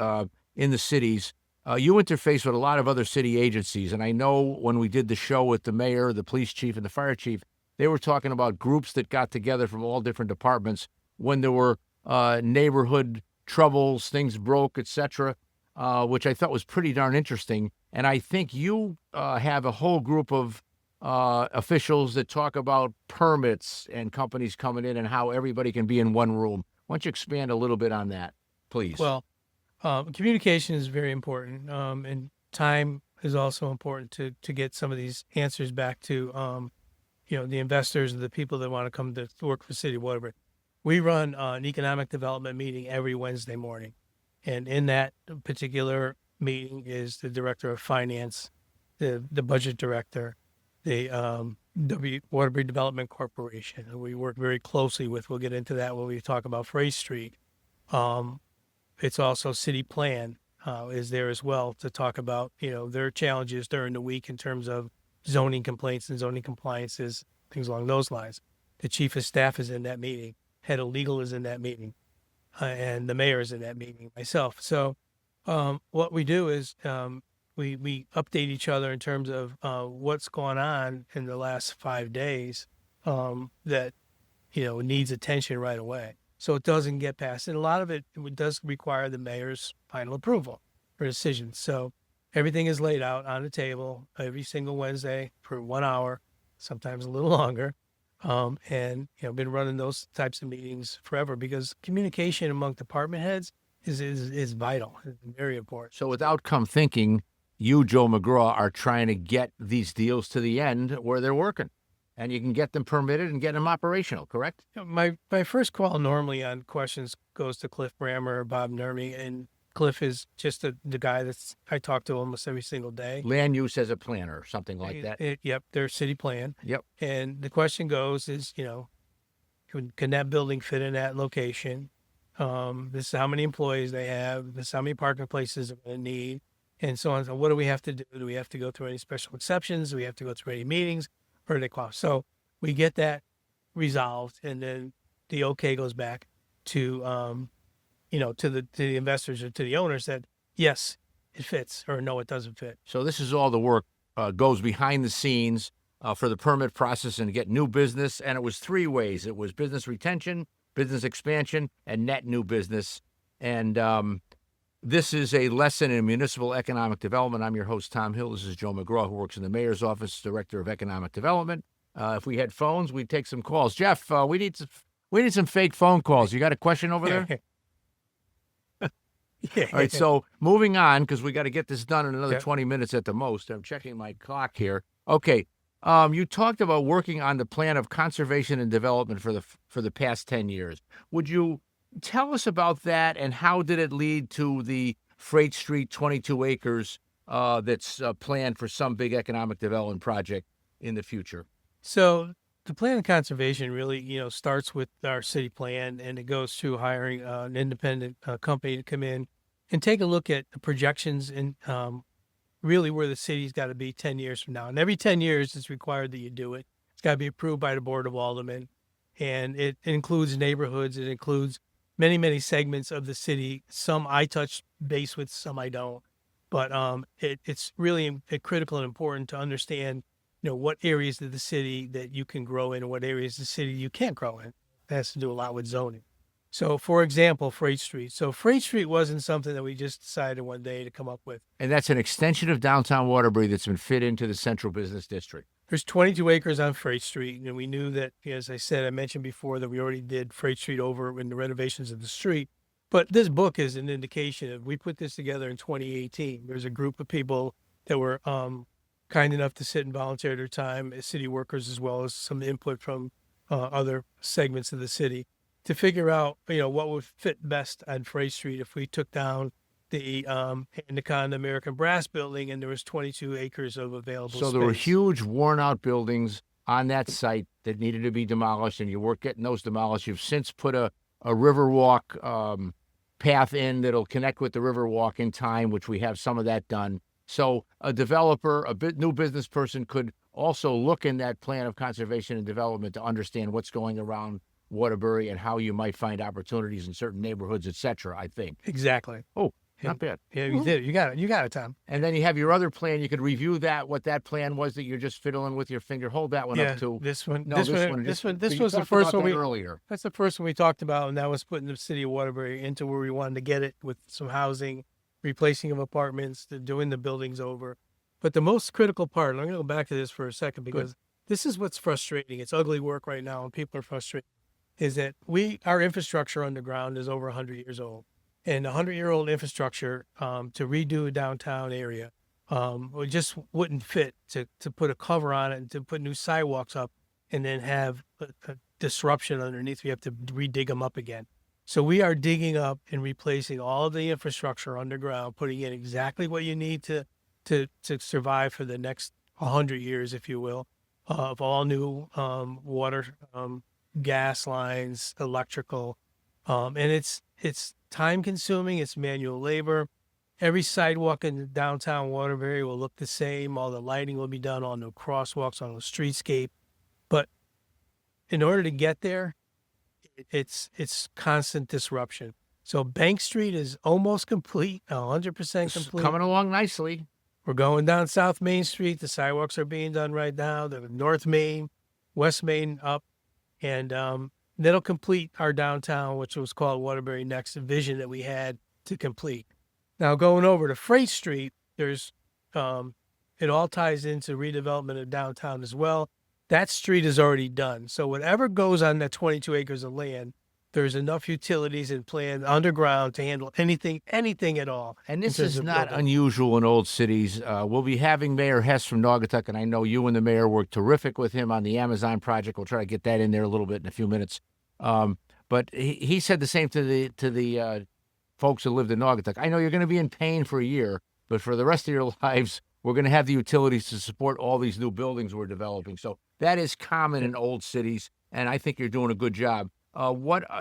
Speaker 2: in the cities. you interface with a lot of other city agencies, and I know when we did the show with the mayor, the police chief, and the fire chief, they were talking about groups that got together from all different departments when there were neighborhood troubles, things broke, etc., which I thought was pretty darn interesting. And I think you have a whole group of officials that talk about permits and companies coming in and how everybody can be in one room. Why don't you expand a little bit on that, please?
Speaker 1: Well, communication is very important, and time is also important to get some of these answers back to the investors and the people that want to come to work for City of Waterbury. We run an economic development meeting every Wednesday morning, and in that particular meeting is the director of finance, the budget director, the Waterbury Development Corporation, who we work very closely with. We'll get into that when we talk about Freight Street. It's also City Plan is there as well to talk about their challenges during the week in terms of zoning complaints and zoning compliances, things along those lines. The chief of staff is in that meeting. Head of legal is in that meeting, and the mayor is in that meeting, myself. So what we do is we update each other in terms of what's going on in the last 5 days that needs attention right away, so it doesn't get passed. And a lot of it does require the mayor's final approval or decision. So everything is laid out on the table every single Wednesday for 1 hour, sometimes a little longer. And been running those types of meetings forever because communication among department heads is vital. It's very important.
Speaker 2: So with outcome thinking, you, Joe McGraw, are trying to get these deals to the end where they're working, and you can get them permitted and get them operational, correct?
Speaker 1: My first call normally on questions goes to Cliff Brammer or Bob Nermy, and Cliff is just the guy I talk to almost every single day.
Speaker 2: Land use as a planner or something like that.
Speaker 1: Yep, their city plan.
Speaker 2: Yep.
Speaker 1: And the question goes is, can that building fit in that location? This is how many employees they have. This is how many parking places they're going to need, and so on. So what do we have to do? Do we have to go through any special exceptions? Do we have to go through any meetings? Or do they qualify? So we get that resolved, and then the okay goes back to to the investors or to the owners that yes, it fits, or no, it doesn't fit.
Speaker 2: So this is all the work goes behind the scenes for the permit process and to get new business. And it was 3 ways. It was business retention, business expansion, and net new business. And this is a lesson in municipal economic development. I'm your host, Tom Hill. This is Joe McGraw, who works in the mayor's office, director of economic development. If we had phones, we'd take some calls. Jeff, we need some fake phone calls. You got a question over there?
Speaker 1: Yeah.
Speaker 2: All right, so moving on, because we got to get this done in another
Speaker 1: Yep.
Speaker 2: 20 minutes at the most. I'm checking my clock here. Okay, you talked about working on the plan of conservation and development for the past 10 years. Would you tell us about that, and how did it lead to the Freight Street 22 acres that's planned for some big economic development project in the future?
Speaker 1: So the plan of conservation really, starts with our city plan, and it goes through hiring an independent company to come in and take a look at the projections and really where the city's got to be 10 years from now. And every 10 years, it's required that you do it. It's got to be approved by the Board of Aldermen, and it includes neighborhoods. It includes many, many segments of the city. Some I touch base with, some I don't. But it's really critical and important to understand what areas of the city that you can grow in and what areas of the city you can't grow in. That has to do a lot with zoning. So, for example, Freight Street. So Freight Street wasn't something that we just decided one day to come up with.
Speaker 2: And that's an extension of downtown Waterbury that's been fit into the central business district.
Speaker 1: There's 22 acres on Freight Street, and we knew that, as I mentioned before, that we already did Freight Street over in the renovations of the street. But this book is an indication of, we put this together in 2018. There's a group of people that were kind enough to sit and volunteer their time as city workers, as well as some input from other segments of the city, to figure out, what would fit best on Freight Street if we took down the Endicott American Brass building and there was 22 acres of available space.
Speaker 2: So there were huge worn out buildings on that site that needed to be demolished, and you weren't getting those demolished. You've since put a Riverwalk path in that'll connect with the Riverwalk in time, which we have some of that done. So a developer, new business person could also look in that plan of conservation and development to understand what's going around Waterbury and how you might find opportunities in certain neighborhoods, et cetera, I think.
Speaker 1: Exactly.
Speaker 2: Oh, Not bad.
Speaker 1: Yeah, you did it. You got it. You got it, Tom.
Speaker 2: And then you have your other plan. You could review that, what that plan was that you're just fiddling with your finger. Hold that one
Speaker 1: Yeah,
Speaker 2: up too.
Speaker 1: this one.
Speaker 2: No,
Speaker 1: this
Speaker 2: this
Speaker 1: one.
Speaker 2: one.
Speaker 1: This one.
Speaker 2: So
Speaker 1: This
Speaker 2: you
Speaker 1: was the
Speaker 2: talked
Speaker 1: first
Speaker 2: about
Speaker 1: one
Speaker 2: that
Speaker 1: we.
Speaker 2: earlier.
Speaker 1: That's the first one we talked about, and that was putting the city of Waterbury into where we wanted to get it with some housing, replacing of apartments, doing the buildings over. But the most critical part, and I'm going to go back to this for a second because this is what's frustrating. It's ugly work right now, and people are frustrated. Is that our infrastructure underground is over 100 years old, and 100-year-old infrastructure to redo a downtown area just wouldn't fit to put a cover on it and to put new sidewalks up and then have a disruption underneath. We have to redig them up again. So we are digging up and replacing all of the infrastructure underground, putting in exactly what you need to survive for the next 100 years, if you will, of all new water, gas lines, electrical, and it's time consuming. It's manual labor. Every sidewalk in downtown Waterbury will look the same. All the lighting will be done on the crosswalks, on the streetscape. But in order to get there, it's constant disruption. So Bank Street is almost complete, 100%
Speaker 2: It's
Speaker 1: complete.
Speaker 2: coming along nicely.
Speaker 1: We're going down South Main Street. The sidewalks are being done right now. The North Main, West Main up, and that'll complete our downtown, which was called Waterbury Next, vision that we had to complete. Now going over to Freight Street, there's it all ties into redevelopment of downtown as well. That street is already done. So whatever goes on that 22 acres of land, there's enough utilities and plan underground to handle anything at all.
Speaker 2: And
Speaker 1: in
Speaker 2: this
Speaker 1: terms
Speaker 2: is
Speaker 1: of
Speaker 2: not
Speaker 1: building.
Speaker 2: unusual in old cities. We'll be having Mayor Hess from Naugatuck, and I know you and the mayor worked terrific with him on the Amazon project. We'll try to get that in there a little bit in a few minutes. But he said the same to the folks who lived in Naugatuck. I know you're going to be in pain for a year, but for the rest of your lives, we're going to have the utilities to support all these new buildings we're developing. So that is common in old cities, and I think you're doing a good job.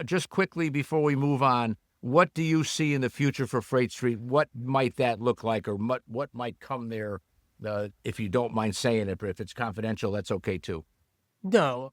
Speaker 2: Just quickly before we move on, what do you see in the future for Freight Street? What might that look like, or what might come there? If you don't mind saying it, but if it's confidential, that's okay too.
Speaker 1: No.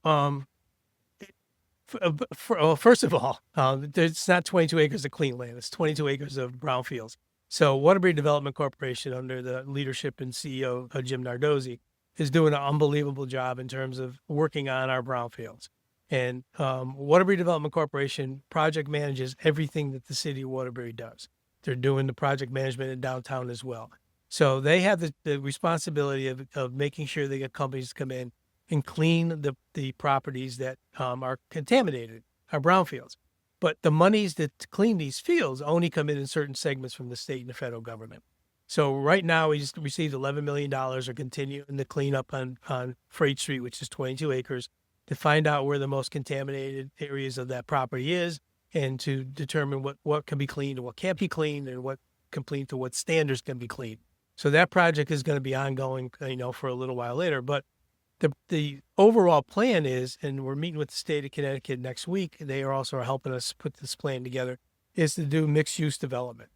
Speaker 1: First of all, it's not 22 acres of clean land. It's 22 acres of brownfields. So Waterbury Development Corporation, under the leadership and CEO of Jim Nardozzi, is doing an unbelievable job in terms of working on our brownfields. And Waterbury Development Corporation project manages everything that the city of Waterbury does. They're doing the project management in downtown as well. So they have the responsibility of making sure they get companies to come in and clean the properties that are contaminated, our brownfields. But the monies that clean these fields only come in certain segments from the state and the federal government. So right now we just received $11 million or continuing the cleanup on Freight Street, which is 22 acres, to find out where the most contaminated areas of that property is and to determine what can be cleaned and what can't be cleaned and what can clean to what standards can be cleaned. So that project is going to be ongoing, for a little while later. But the overall plan is, and we're meeting with the state of Connecticut next week, they are also helping us put this plan together, is to do mixed-use development,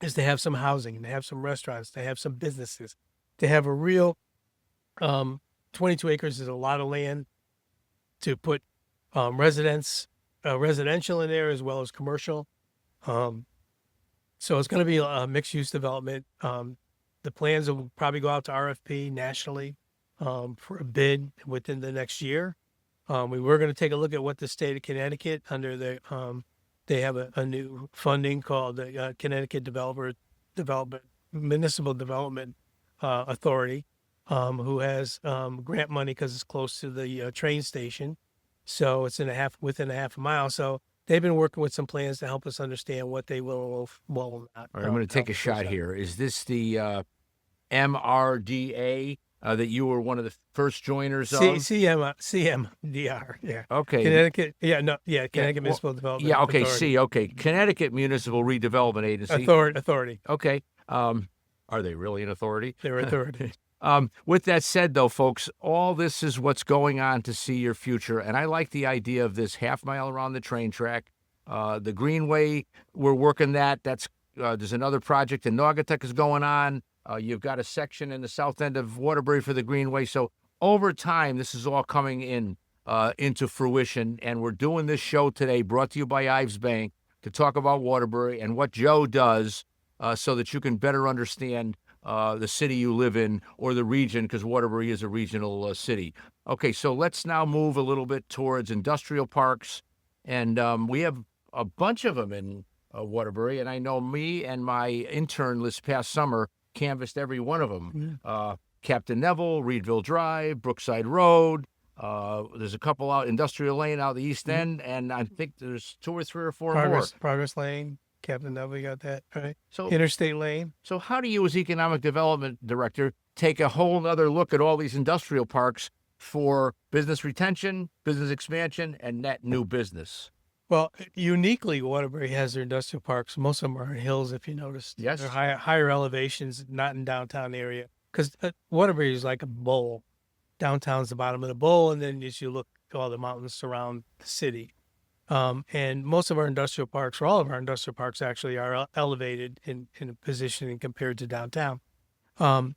Speaker 1: is to have some housing, to have some restaurants, to have some businesses, to have a real 22 acres is a lot of land to put residential in there as well as commercial. So it's going to be a mixed-use development. The plans will probably go out to RFP nationally for a bid within the next year. We were going to take a look at what the state of Connecticut under they have a new funding called the Connecticut Municipal Development Authority, who has grant money because it's close to the train station. So it's within a half a mile. So they've been working with some plans to help us understand what they will not.
Speaker 2: All right, I'm going to take a shot here. Is this the MRDA that you were one of the first joiners of?
Speaker 1: CMDR, yeah.
Speaker 2: Okay.
Speaker 1: Connecticut, Connecticut Municipal Development
Speaker 2: Yeah, okay,
Speaker 1: Authority.
Speaker 2: Connecticut Municipal Redevelopment Agency.
Speaker 1: Authority.
Speaker 2: Okay. Are they really an authority?
Speaker 1: They're authority.
Speaker 2: With that said, though, folks, all this is what's going on to see your future. And I like the idea of this half mile around the train track. The Greenway, we're working that. There's another project in Naugatuck is going on. You've got a section in the south end of Waterbury for the Greenway. So over time, this is all coming into fruition. And we're doing this show today brought to you by Ives Bank to talk about Waterbury and what Joe does so that you can better understand the city you live in or the region, because Waterbury is a regional city. Okay, so let's now move a little bit towards industrial parks. And we have a bunch of them in Waterbury. And I know me and my intern this past summer canvassed every one of them. Captain Neville, Reedville Drive, Brookside Road. There's a couple out Industrial Lane out the East End, and I think there's 2 or 3 or 4 more.
Speaker 1: Progress Lane, Captain Neville, you got that, right?
Speaker 2: So
Speaker 1: Interstate Lane.
Speaker 2: So how do you, as Economic Development Director, take a whole other look at all these industrial parks for business retention, business expansion, and net new business?
Speaker 1: Well, uniquely, Waterbury has their industrial parks. Most of them are in hills, if you noticed.
Speaker 2: Yes.
Speaker 1: They're higher elevations, not in downtown area. Because Waterbury is like a bowl. Downtown's the bottom of the bowl, and then as you look, all the mountains surround the city. And most of our industrial parks, or all of our industrial parks actually, are elevated in a positioning compared to downtown. And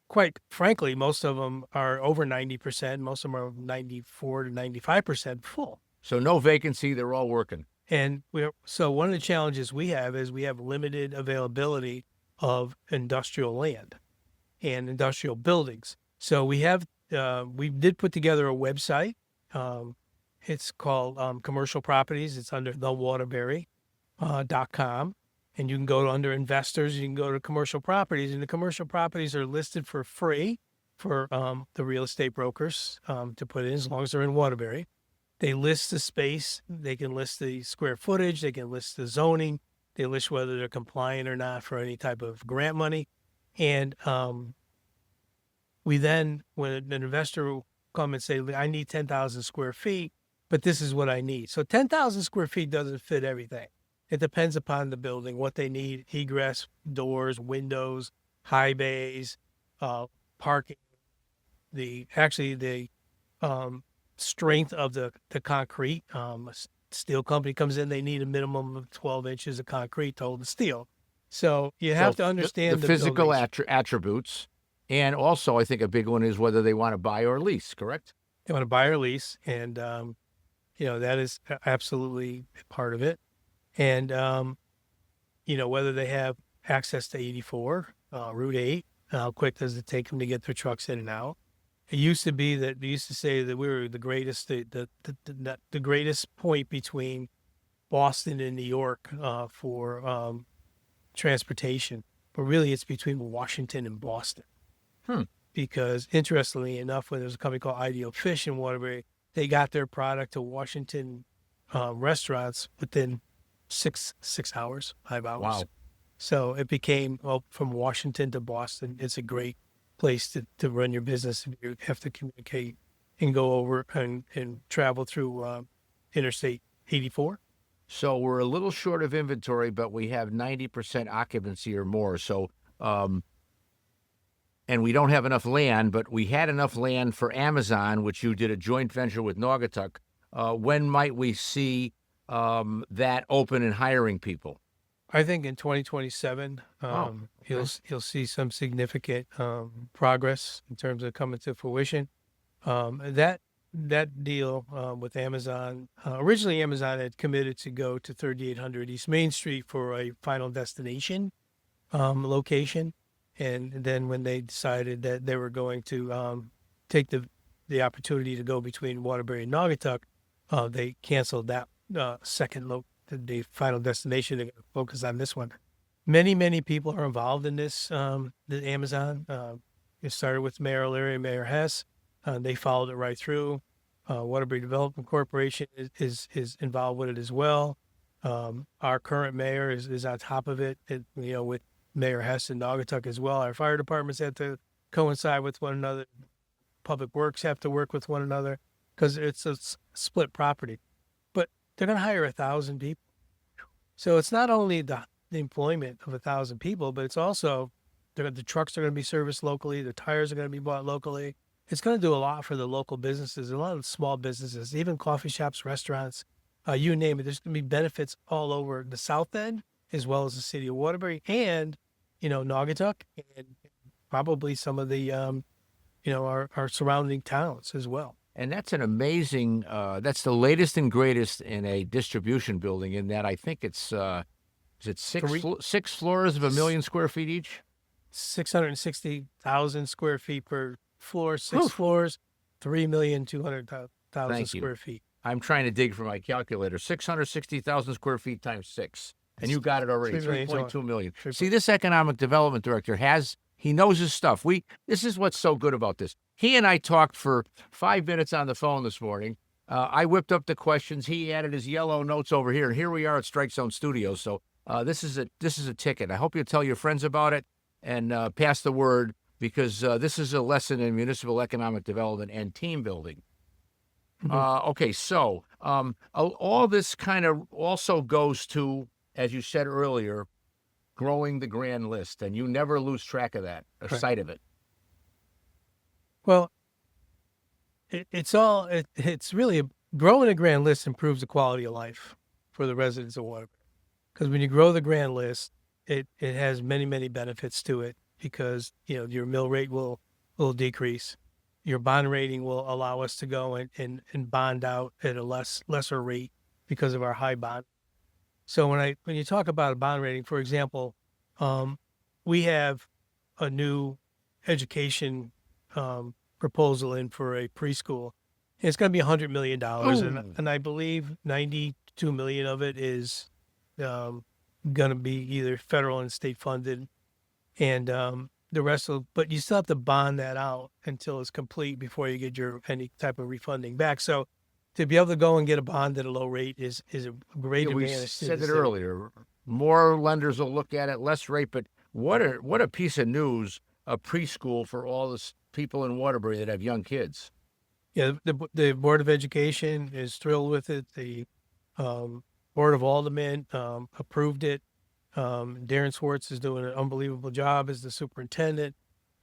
Speaker 1: quite frankly, most of them are over 90%. Most of them are 94 to 95% full.
Speaker 2: So no vacancy, they're all working.
Speaker 1: And so one of the challenges we have is we have limited availability of industrial land and industrial buildings. So we did put together a website. It's called Commercial Properties. It's under thewaterbury.com. And you can go under investors, you can go to commercial properties, and the commercial properties are listed for free for the real estate brokers to put in, as long as they're in Waterbury. They list the space, they can list the square footage, they can list the zoning, they list whether they're compliant or not for any type of grant money. And we then, when an investor will come and say, I need 10,000 square feet, but this is what I need. So 10,000 square feet doesn't fit everything. It depends upon the building, what they need: egress, doors, windows, high bays, parking, the strength of the concrete. A steel company comes in, they need a minimum of 12 inches of concrete to hold the steel. So you have to understand
Speaker 2: the physical
Speaker 1: buildings.
Speaker 2: attributes. And also, I think a big one is whether they want to buy or lease, correct?
Speaker 1: They want to buy or lease. And, that is absolutely part of it. And, whether they have access to 84, Route 8, how quick does it take them to get their trucks in and out? It used to be that they used to say that we were the greatest, the greatest point between Boston and New York for transportation. But really, it's between Washington and Boston. Because interestingly enough, when there was a company called Ideal Fish in Waterbury, they got their product to Washington restaurants within 5 hours.
Speaker 2: Wow.
Speaker 1: So it became, from Washington to Boston, it's a great place to run your business. You have to communicate and go over and travel through Interstate 84.
Speaker 2: So we're a little short of inventory, but we have 90% occupancy or more. So, and we don't have enough land, but we had enough land for Amazon, which you did a joint venture with Naugatuck. When might we see that open and hiring people?
Speaker 1: I think in 2027, you'll see some significant progress in terms of coming to fruition. That deal with Amazon, originally Amazon had committed to go to 3800 East Main Street for a final destination location. And then when they decided that they were going to take the opportunity to go between Waterbury and Naugatuck, they canceled that the final destination. They're going to focus on this one. Many people are involved in this, the Amazon. It started with Mayor O'Leary and Mayor Hess. They followed it right through. Waterbury Development Corporation is involved with it as well. Our current mayor is on top of it, with Mayor Hess and Naugatuck as well. Our fire departments have to coincide with one another. Public Works have to work with one another because it's a split property. But they're going to hire 1,000 people. So it's not only the employment of 1,000 people, but it's also the trucks are going to be serviced locally. The tires are going to be bought locally. It's going to do a lot for the local businesses, a lot of small businesses, even coffee shops, restaurants, you name it. There's going to be benefits all over the South End, as well as the city of Waterbury and, Naugatuck, and probably some of the, our surrounding towns as well.
Speaker 2: And that's an amazing, that's the latest and greatest in a distribution building in that I think it's, is it six floors of 1 million square feet each?
Speaker 1: 660,000 square feet per floor, six
Speaker 2: Whew.
Speaker 1: floors, 3,200,000
Speaker 2: Thank you.
Speaker 1: square feet.
Speaker 2: I'm trying to dig for my calculator. 660,000 square feet times 6. And you got it already, 3.2 million. See, this economic development director he knows his stuff. This is what's so good about this. He and I talked for 5 minutes on the phone this morning. I whipped up the questions. He added his yellow notes over here, and here we are at Strike Zone Studios. So this is a ticket. I hope you'll tell your friends about it and pass the word, because this is a lesson in municipal economic development and team building. Okay, so all this kind of also goes to, as you said earlier, growing the grand list, and you never lose track of that, or sight of it.
Speaker 1: Well, it's really growing a grand list improves the quality of life for the residents of Waterbury. Because when you grow the grand list, it has many, many benefits to it, because your mill rate will decrease. Your bond rating will allow us to go and bond out at a lesser rate because of our high bond. So when you talk about a bond rating, for example, we have a new education proposal in for a preschool. It's going to be $100 million, and I believe 92 million of it is going to be either federal and state funded, and the rest but you still have to bond that out until it's complete before you get any type of refunding back. So to be able to go and get a bond at a low rate is a great advantage.
Speaker 2: We said it earlier. More lenders will look at it, less rate. But what a piece of news, a preschool for all the people in Waterbury that have young kids.
Speaker 1: Yeah, the Board of Education is thrilled with it. The Board of Aldermen approved it. Darren Swartz is doing an unbelievable job as the superintendent.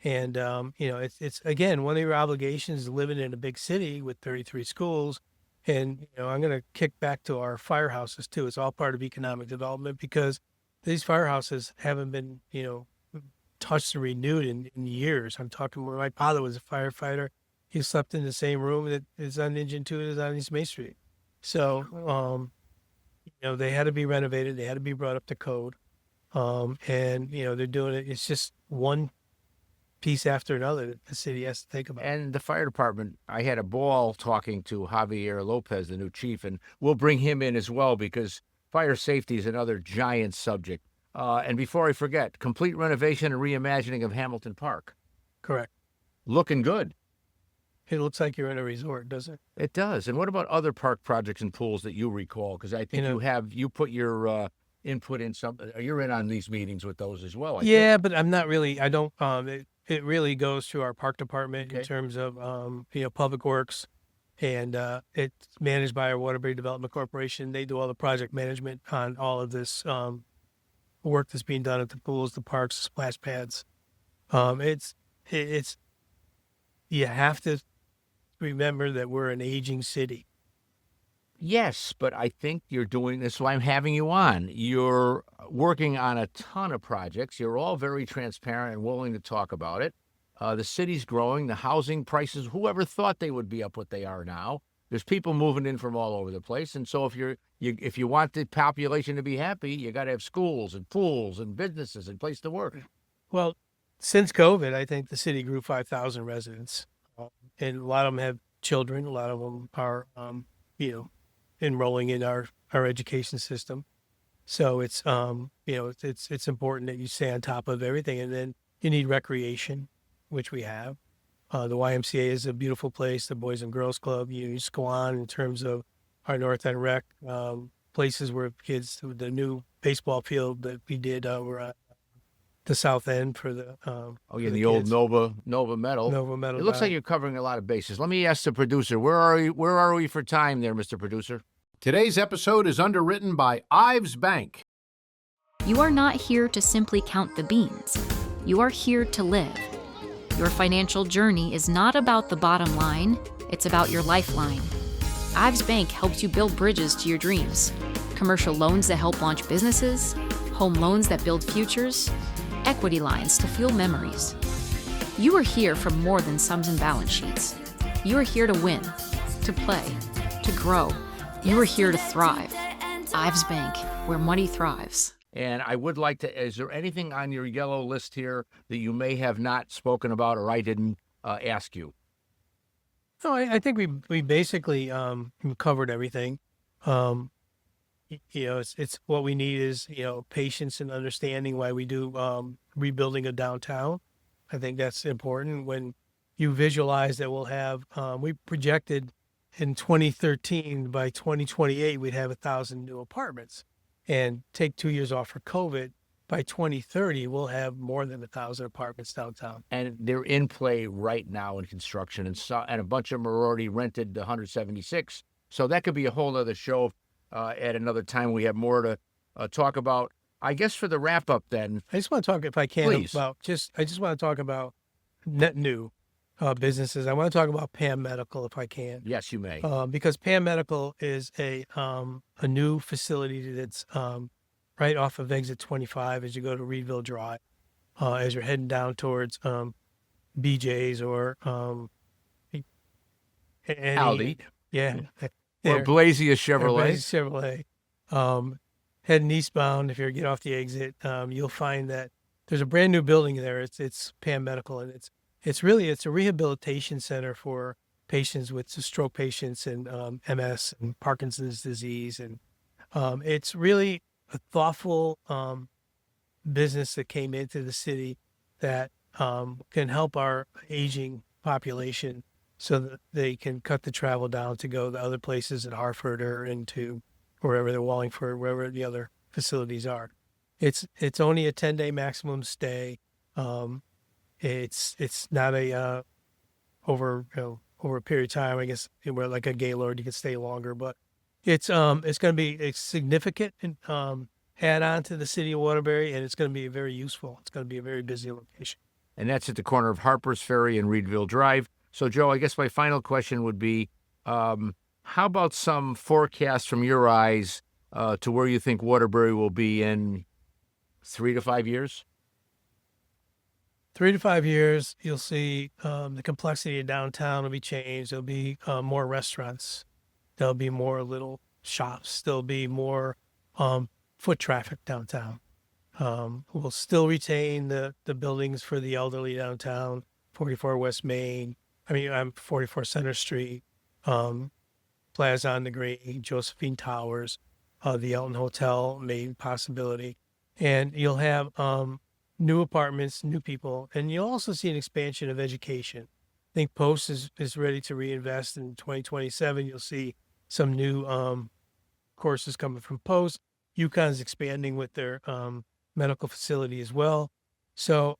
Speaker 1: And, it's again, one of your obligations is living in a big city with 33 schools. And, I'm going to kick back to our firehouses too. It's all part of economic development, because these firehouses haven't been, touched and renewed in years. I'm talking when my father was a firefighter. He slept in the same room that is on Engine 2 is on East Main Street. So, they had to be renovated. They had to be brought up to code. And, they're doing it. It's just one piece after another that the city has to think about.
Speaker 2: And the fire department, I had a ball talking to Javier Lopez, the new chief, and we'll bring him in as well, because fire safety is another giant subject. And before I forget, complete renovation and reimagining of Hamilton Park.
Speaker 1: Correct.
Speaker 2: Looking good.
Speaker 1: It looks like you're in a resort, doesn't it?
Speaker 2: It does. And what about other park projects and pools that you recall? Because I think you put your input in something. You're in on these meetings with those as well. I think.
Speaker 1: But I'm not really. I don't. It really goes through our park department in terms of public works, and it's managed by our Waterbury Development Corporation. They do all the project management on all of this work that's being done at the pools, the parks, the splash pads. It's you have to remember that we're an aging city.
Speaker 2: Yes, but I think you're doing this. Why I'm having you on. You're working on a ton of projects. You're all very transparent and willing to talk about it. The city's growing. The housing prices, whoever thought they would be up what they are now? There's people moving in from all over the place. And so if you want the population to be happy, you got to have schools and pools and businesses and place to work.
Speaker 1: Well, since COVID, I think the city grew 5,000 residents. And a lot of them have children. A lot of them are, enrolling in our education system. So it's, it's important that you stay on top of everything. And then you need recreation, which we have. The YMCA is a beautiful place. The Boys and Girls Club, you just go on in terms of our North End Rec, places where kids, the new baseball field that we did, we're at the South End for the
Speaker 2: the old Nova Metal.
Speaker 1: Nova Metal.
Speaker 2: It looks like you're covering a lot of bases. Let me ask the producer, where are we for time there, Mr. Producer?
Speaker 4: Today's episode is underwritten by Ives Bank.
Speaker 3: You are not here to simply count the beans. You are here to live. Your financial journey is not about the bottom line, it's about your lifeline. Ives Bank helps you build bridges to your dreams. Commercial loans that help launch businesses, home loans that build futures, equity lines to fuel memories. You are here for more than sums and balance sheets. You are here to win, to play, to grow. You are here to thrive. Ives Bank, where money thrives.
Speaker 2: And I would like to, is there anything on your yellow list here that you may have not spoken about or I didn't ask you?
Speaker 1: No, I think we basically covered everything. It's what we need is patience and understanding why we do rebuilding a downtown. I think that's important. When you visualize that we'll have, we projected in 2013 by 2028 we'd have 1,000 new apartments, and take 2 years off for COVID. By 2030 we'll have more than 1,000 apartments downtown.
Speaker 2: And they're in play right now in construction, and a bunch of them are already rented to 176. So that could be a whole other show at another time. We have more to talk about. I guess for the wrap up, then
Speaker 1: I just want to talk, if I can,
Speaker 2: please.
Speaker 1: I just want to talk about net new businesses. I want to talk about Pam Medical, if I can.
Speaker 2: Yes, you may.
Speaker 1: Because Pam Medical is a new facility that's right off of exit 25 as you go to Reedville Drive, as you're heading down towards BJ's or
Speaker 2: Aldi.
Speaker 1: Yeah.
Speaker 2: Or Blazia Chevrolet.
Speaker 1: Chevrolet. Heading eastbound, if you get off the exit, you'll find that there's a brand new building there. It's Pam Medical, and it's a rehabilitation center for patients with stroke patients and MS and Parkinson's disease, and it's really a thoughtful business that came into the city that can help our aging population so that they can cut the travel down to go to other places in Hartford or into wherever they're Wallingford, wherever the other facilities are. It's only a 10-day maximum stay. It's not a over a period of time. I guess where like a Gaylord you can stay longer, but it's going to be a significant add on to the city of Waterbury, and it's going to be very useful. It's going to be a very busy location.
Speaker 2: And that's at the corner of Harper's Ferry and Reedville Drive. So, Joe, I guess my final question would be, how about some forecast from your eyes to where you think Waterbury will be in 3 to 5 years?
Speaker 1: 3 to 5 years, you'll see the complexity of downtown will be changed. There'll be more restaurants. There'll be more little shops. There'll be more foot traffic downtown. We'll still retain the buildings for the elderly downtown, 44 West Main. 44 Center Street, Plaza on the Green, Josephine Towers, the Elton Hotel, main possibility. And you'll have new apartments, new people, and you'll also see an expansion of education. I think Post is ready to reinvest in 2027. You'll see some new courses coming from Post. UConn's expanding with their medical facility as well. So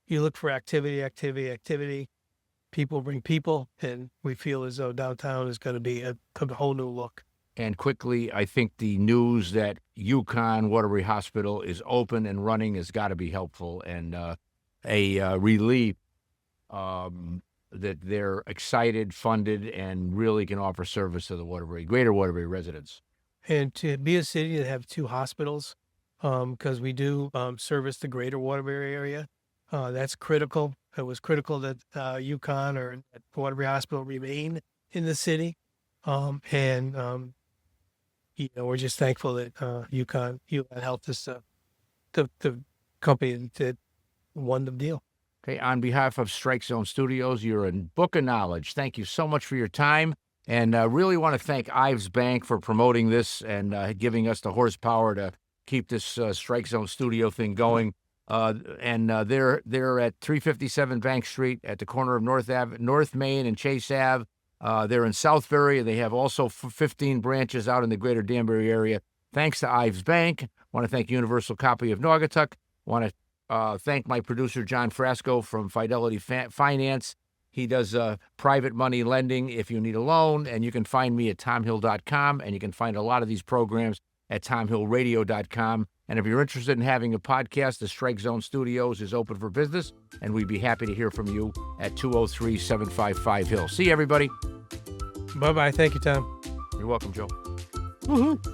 Speaker 1: you look for activity. People bring people, and we feel as though downtown is going to be a whole new look.
Speaker 2: And quickly, I think the news that UConn Waterbury Hospital is open and running has got to be helpful, and a relief that they're excited, funded, and really can offer service to the greater Waterbury residents.
Speaker 1: And to be a city that have 2 hospitals, because we do service the greater Waterbury area, that's critical. It was critical that UConn or Waterbury Hospital remain in the city. We're just thankful that UConn helped us, the company that won the deal.
Speaker 2: Okay, on behalf of Strike Zone Studios, you're a book of knowledge. Thank you so much for your time. And really want to thank Ives Bank for promoting this and giving us the horsepower to keep this Strike Zone Studio thing going. They're at 357 Bank Street at the corner of North Main and Chase Ave. They're in Southbury. They have also 15 branches out in the greater Danbury area. Thanks to Ives Bank. Want to thank Universal Copy of Naugatuck. Want to thank my producer, John Frasco from Fidelity Finance. He does private money lending if you need a loan, and you can find me at tomhill.com, and you can find a lot of these programs at tomhillradio.com. And if you're interested in having a podcast, the Strike Zone Studios is open for business, and we'd be happy to hear from you at 203-755-HILL. See you, everybody.
Speaker 1: Bye-bye. Thank you, Tom.
Speaker 2: You're welcome, Joe.
Speaker 1: Woohoo.